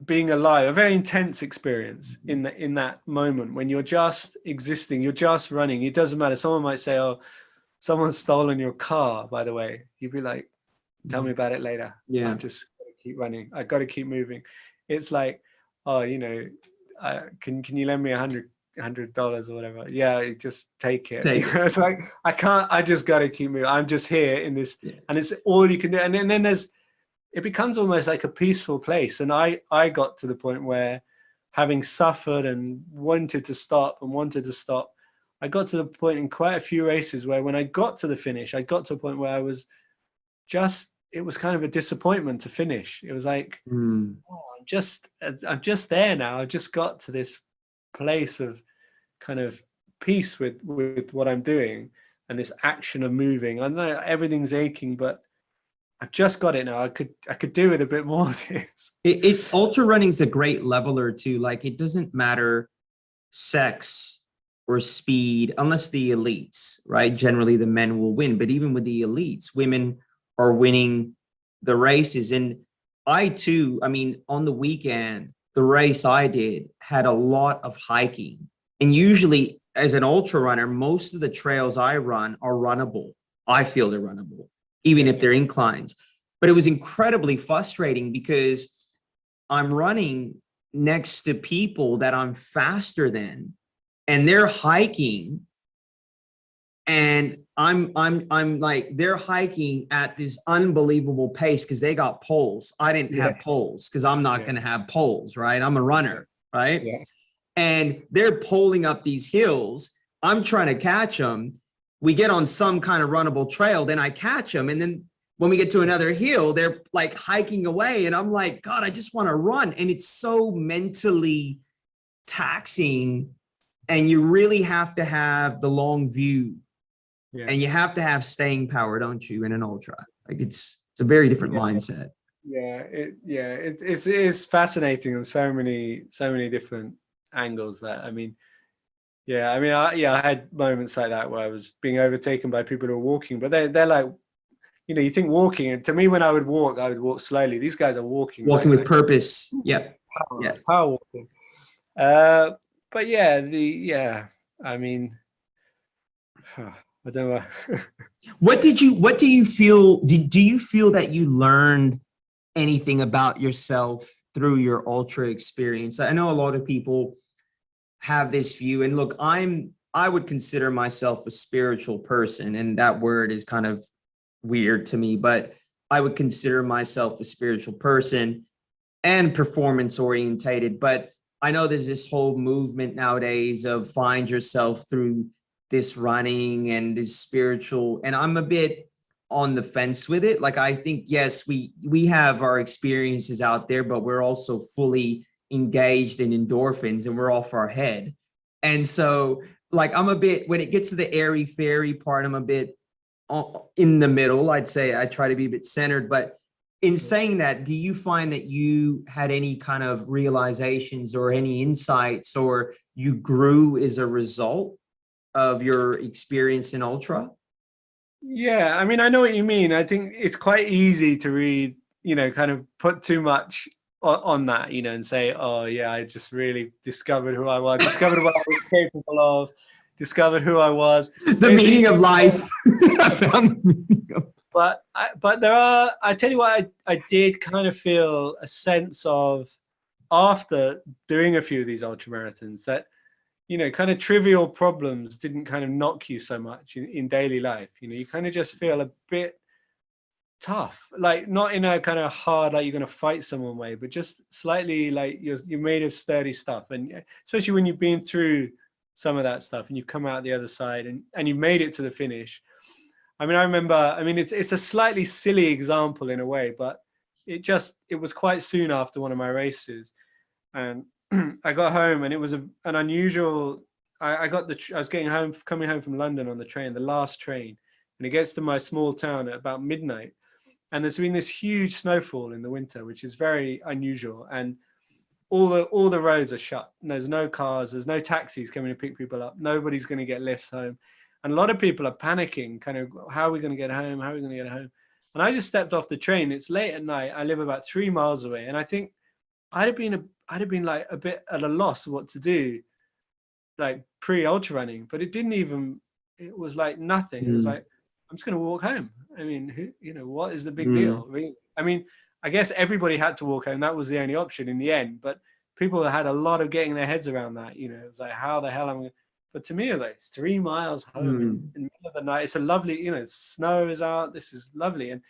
being alive, a very intense experience in that moment when you're just existing, you're just running. It doesn't matter. Someone might say, oh, someone's stolen your car, by the way. You'd be like, tell me about it later. Yeah. I'm just gonna keep running. I got to keep moving. It's like, oh, you know, can you lend me $100 or whatever? Yeah, just take it. It's like, I just got to keep moving. I'm just here in this, and it's all you can do. And then it becomes almost like a peaceful place. And I got to the point where, having suffered and wanted to stop, I got to the point in quite a few races where when I got to the finish, I got to a point where I was just, it was kind of a disappointment to finish. It was like, oh, I'm just there now. I've just got to this place of kind of peace with what I'm doing and this action of moving. I know everything's aching, but I've just got it now. I could do with a bit more of this. It's ultra running's a great leveler too. Like, it doesn't matter sex or speed unless the elites, right? Generally the men will win, but even with the elites, women are winning the races. And I too, I mean, on the weekend, the race I did had a lot of hiking. And usually as an ultra runner, most of the trails I run are runnable. I feel they're runnable, even if they're inclines. But it was incredibly frustrating because I'm running next to people that I'm faster than, and they're hiking, and I'm like, they're hiking at this unbelievable pace because they got poles. I didn't have poles because I'm not going to have poles, right? I'm a runner, right? Yeah. And they're poling up these hills. I'm trying to catch them. We get on some kind of runnable trail, then I catch them. And then when we get to another hill, they're like hiking away. And I'm like, God, I just want to run. And it's so mentally taxing. And you really have to have the long view. Yeah. And you have to have staying power, don't you, in an ultra? Like, it's a very different mindset. Yeah, it's fascinating on so many different angles. That, I mean, I had moments like that where I was being overtaken by people who are walking, but they're like, you know, you think walking, and to me, when I would walk slowly. These guys are walking with purpose. Yeah, power walking. But I mean, I don't know. What do you feel? Do you feel that you learned anything about yourself through your ultra experience? I know a lot of people have this view, and look, I would consider myself a spiritual person, and that word is kind of weird to me, but I would consider myself a spiritual person and performance orientated. But I know there's this whole movement nowadays of find yourself through this running and this spiritual, and I'm a bit on the fence with it. Like, I think, yes, we have our experiences out there, but we're also fully engaged in endorphins and we're off our head. And so, like, I'm a bit, when it gets to the airy fairy part, I'm a bit in the middle. I'd say I try to be a bit centered. But in saying that, do you find that you had any kind of realizations or any insights, or you grew as a result of your experience in ultra? Yeah, I mean, I know what you mean. I think it's quite easy to read, you know, kind of put too much on that, you know, and say, oh yeah, I just really discovered who I was, discovered what I was capable of, discovered who I was. The meaning of life. I found the meaning of. But there are, I tell you what, I did kind of feel a sense of, after doing a few of these ultra marathons, that, you know, kind of trivial problems didn't kind of knock you so much in daily life. You know, you kind of just feel a bit tough, like not in a kind of hard, like you're going to fight someone way, but just slightly like you're made of sturdy stuff. And especially when you've been through some of that stuff and you come out the other side and you made it to the finish. I mean, I remember, I mean, it's a slightly silly example in a way, but it was quite soon after one of my races. And I got home and it was an unusual, I was coming home from London on the train, the last train, and it gets to my small town at about midnight. And there's been this huge snowfall in the winter, which is very unusual. And all the roads are shut. And there's no cars, there's no taxis coming to pick people up. Nobody's going to get lifts home. And a lot of people are panicking, kind of, how are we going to get home? How are we going to get home? And I just stepped off the train. It's late at night. I live about 3 miles away. And I think I'd have been like a bit at a loss what to do, like pre-ultra running, but it was like nothing. It was like, I'm just going to walk home. I mean, what is the big deal? I mean, I guess everybody had to walk home. That was the only option in the end, but people had a lot of getting their heads around that, it was like, how the hell am I going to, but to me, it was like 3 miles home in the middle of the night. It's a lovely, snow is out. This is lovely. And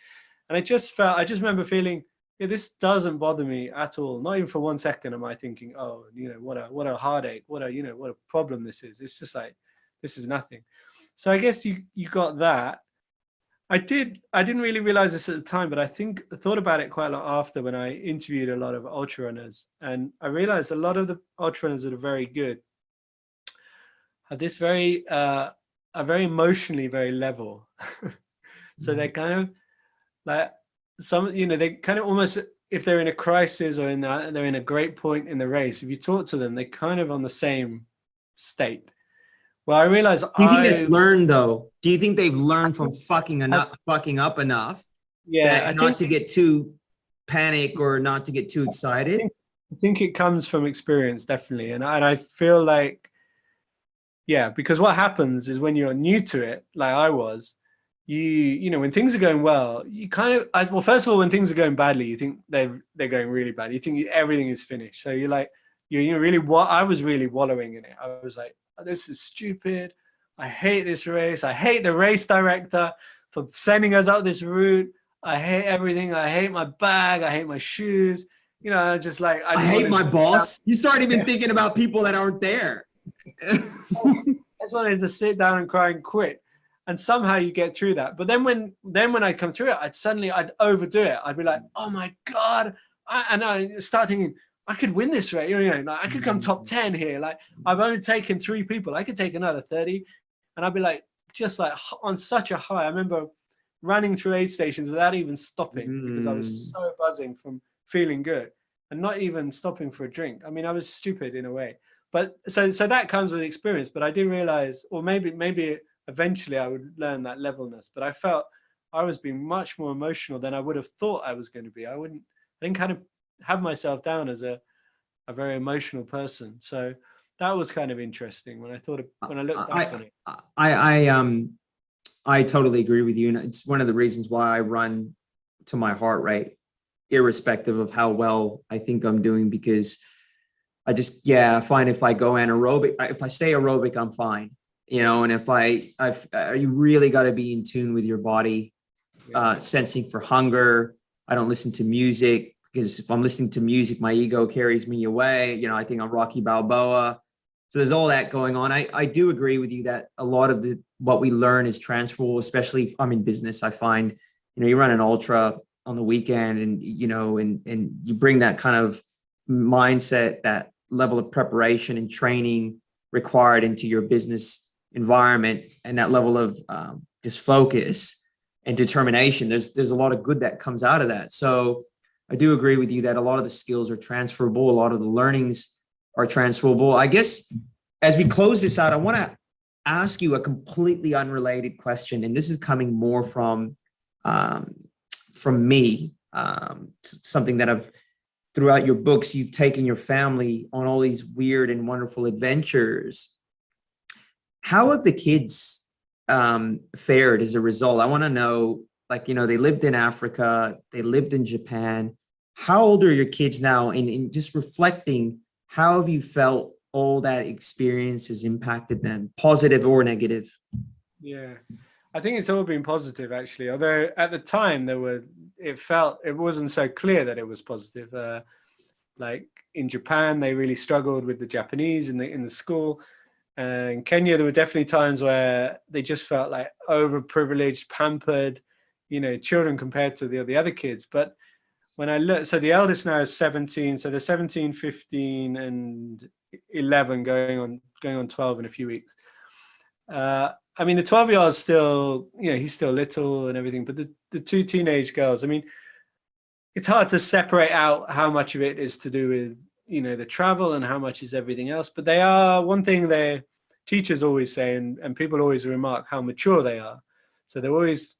I just remember feeling, this doesn't bother me at all. Not even for 1 second am I thinking, oh, what a heartache, what a problem this is. It's just like, this is nothing. So I guess you got that. I didn't really realize this at the time, but I thought about it quite a lot after when I interviewed a lot of ultra runners. And I realized a lot of the ultra runners that are very good are this are very emotionally very level. So they're kind of like they kind of almost, if they're in a crisis or they're in a great point in the race, if you talk to them, they're kind of on the same state. Well, I realized. Do you think that's learned though? Do you think they've learned from fucking up enough? Yeah, not to get too panic or not to get too excited? I think it comes from experience, definitely, and I feel like, yeah, because what happens is when you're new to it, like I was, when things are going well, you kind of, well, first of all, when things are going badly, you think they're going really bad. You think everything is finished. So you're like, I was really wallowing in it. I was like, oh, this is stupid. I hate this race. I hate the race director for sending us out this route. I hate everything. I hate my bag. I hate my shoes. Just like, I hate my boss. You start even thinking about people that aren't there. I just wanted to sit down and cry and quit. And somehow you get through that. But then when I come through it, I'd overdo it. I'd be like, oh my God. And I start thinking, I could win this race. I could come top 10 here. Like, I've only taken 3 people. I could take another 30. And I'd be like, just like on such a high. I remember running through aid stations without even stopping because I was so buzzing from feeling good and not even stopping for a drink. I mean, I was stupid in a way. But so that comes with experience. But I didn't realize, or maybe eventually I would learn that levelness. But I felt I was being much more emotional than I would have thought I was going to be. I didn't kind of have myself down as a very emotional person. So that was kind of interesting when I looked back on it. I totally agree with you. And it's one of the reasons why I run to my heart rate, irrespective of how well I think I'm doing, because I find if I go anaerobic, if I stay aerobic, I'm fine. And if you really got to be in tune with your body, sensing for hunger. I don't listen to music, because if I'm listening to music, my ego carries me away. I think I'm Rocky Balboa. So there's all that going on. I do agree with you that a lot of what we learn is transferable, especially if I'm in business. I find, you run an ultra on the weekend and you bring that kind of mindset, that level of preparation and training required into your business environment, and that level of just focus and determination. There's a lot of good that comes out of that. So I do agree with you that a lot of the skills are transferable. A lot of the learnings are transferable. I guess as we close this out, I want to ask you a completely unrelated question. And this is coming more from me, something that throughout your books, you've taken your family on all these weird and wonderful adventures. How have the kids fared as a result? I want to know, they lived in Africa, they lived in Japan. How old are your kids now? And just reflecting, how have you felt all that experience has impacted them, positive or negative? Yeah, I think it's all been positive actually. Although at the time it wasn't so clear that it was positive. Like in Japan, they really struggled with the Japanese in the school. And in Kenya, there were definitely times where they just felt like overprivileged, pampered, children compared to the other kids. But when I look, so the eldest now is 17. So they're 17, 15, and 11, going on 12 in a few weeks. I mean, the 12-year-old still, he's still little and everything. But the two teenage girls, I mean, it's hard to separate out how much of it is to do with, the travel and how much is everything else. But they are, one thing their teachers always say, and people always remark how mature they are. So they're always,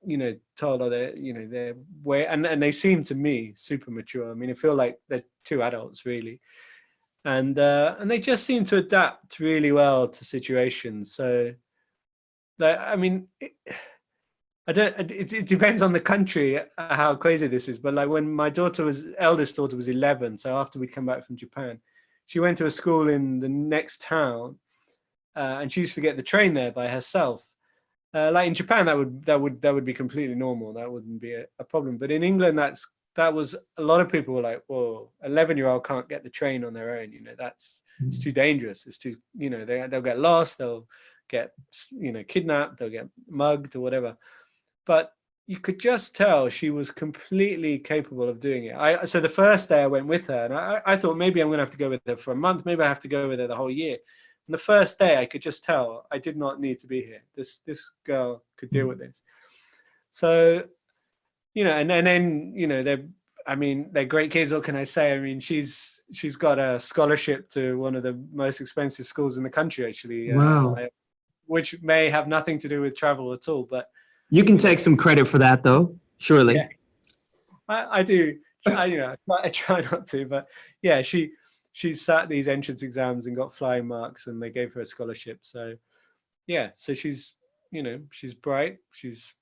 told, they're way, and they seem to me super mature. I mean, I feel like they're two adults really. And they just seem to adapt really well to situations. So, I mean, it depends on the country how crazy this is, but like when my eldest daughter was 11, so after we'd come back from Japan, she went to a school in the next town, and she used to get the train there by herself. Like in Japan, that would be completely normal. That wouldn't be a problem. But in England, that was a lot of people were like, "Whoa, 11-year-old can't get the train on their own. It's too dangerous. It's too, they'll get lost. They'll get, kidnapped. They'll get mugged or whatever." But you could just tell she was completely capable of doing it. So the first day I went with her, and I thought maybe I'm going to have to go with her for a month. Maybe I have to go with her the whole year. And the first day I could just tell I did not need to be here. This girl could deal with this. So, and then, they're great kids. What can I say? I mean, she's got a scholarship to one of the most expensive schools in the country, actually. Wow. Which may have nothing to do with travel at all, but you can take some credit for that, though. Surely. Yeah, I do. I try not to, but yeah, she sat these entrance exams and got flying marks, and they gave her a scholarship. So yeah, so she's bright, she's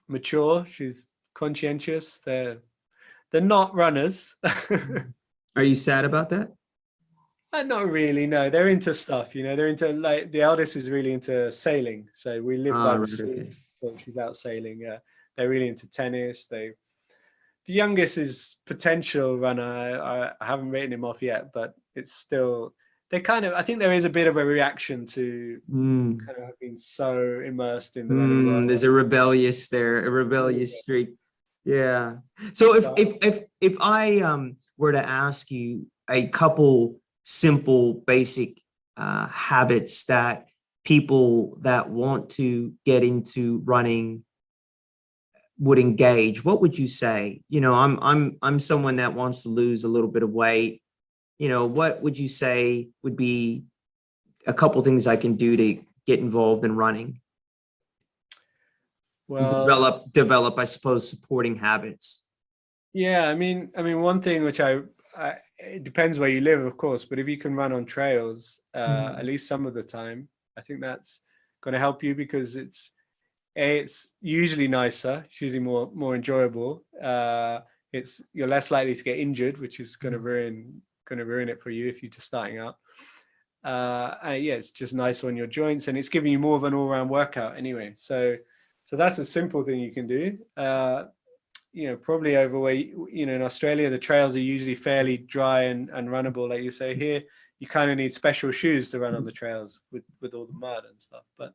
mature, she's conscientious. They're not runners. Are you sad about that? Not really. No, they're into stuff. They're into, like, the eldest is really into sailing. So we live by the sea. Okay. So she's out sailing. Yeah, they're really into tennis. The youngest is potential runner. I haven't written him off yet, but it's still, I think there is a bit of a reaction to kind of being so immersed in the running world. There's a rebellious streak. Yeah. So if I were to ask you a couple simple, basic habits that people that want to get into running would engage, what would you say? I'm someone that wants to lose a little bit of weight. What would you say would be a couple things I can do to get involved in running? Well, develop, I suppose, supporting habits. Yeah, I mean, one thing which it depends where you live, of course, but if you can run on trails, at least some of the time, I think that's going to help you, because it's usually nicer, it's usually more enjoyable. You're less likely to get injured, which is going to ruin it for you if you're just starting out. Yeah, it's just nicer on your joints, and it's giving you more of an all-round workout anyway. So that's a simple thing you can do. Probably overweight. In Australia, the trails are usually fairly dry and runnable, like you say. Here, you kind of need special shoes to run on the trails with all the mud and stuff. But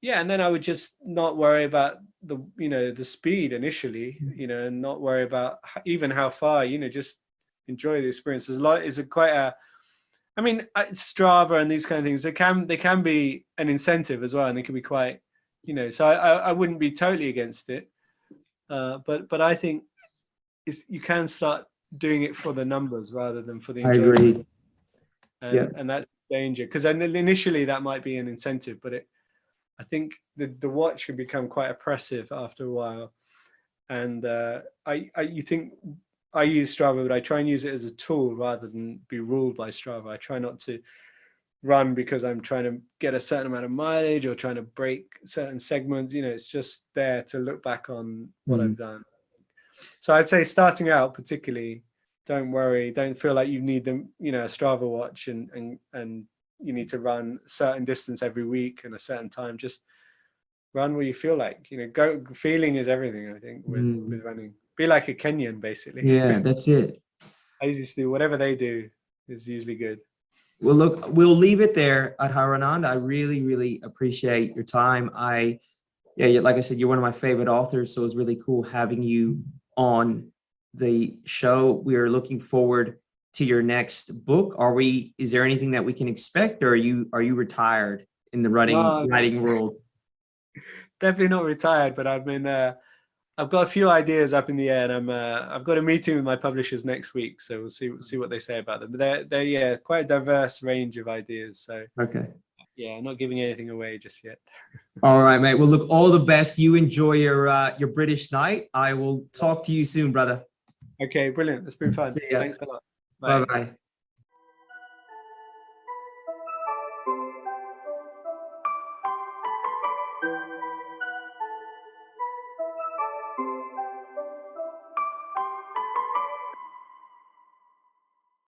yeah, and then I would just not worry about the speed initially, and not worry about even how far. Just enjoy the experience. Strava and these kind of things, they can be an incentive as well, and they can be quite, so I wouldn't be totally against it. But I think if you can start doing it for the numbers rather than for the enjoyment. I agree. And that's danger, because initially that might be an incentive, but I think the watch can become quite oppressive after a while. And you think I use Strava, but I try and use it as a tool rather than be ruled by Strava. I try not to run because I'm trying to get a certain amount of mileage or trying to break certain segments. It's just there to look back on what I've done. So I'd say starting out, particularly, don't worry, don't feel like you need a Strava watch and you need to run a certain distance every week and a certain time. Just run what you feel like. Feeling is everything, I think, with running. Be like a Kenyan, basically. Yeah, that's it. I just do whatever they do is usually good. Well, look, we'll leave it there, Adharanand. I really, really appreciate your time. Like I said, you're one of my favorite authors, so it's really cool having you on the show. We are looking forward to your next book. Is there anything that we can expect, or are you retired in the writing world? Definitely not retired, but I've got a few ideas up in the air, and I've got a meeting with my publishers next week, so we'll see what they say about them. But they're quite a diverse range of ideas. So okay, yeah, I'm not giving anything away just yet. All right, mate. Well, look, all the best. You enjoy your British night. I will talk to you soon, brother. Okay, brilliant. It's been fun. See ya. Thanks a lot. Bye bye.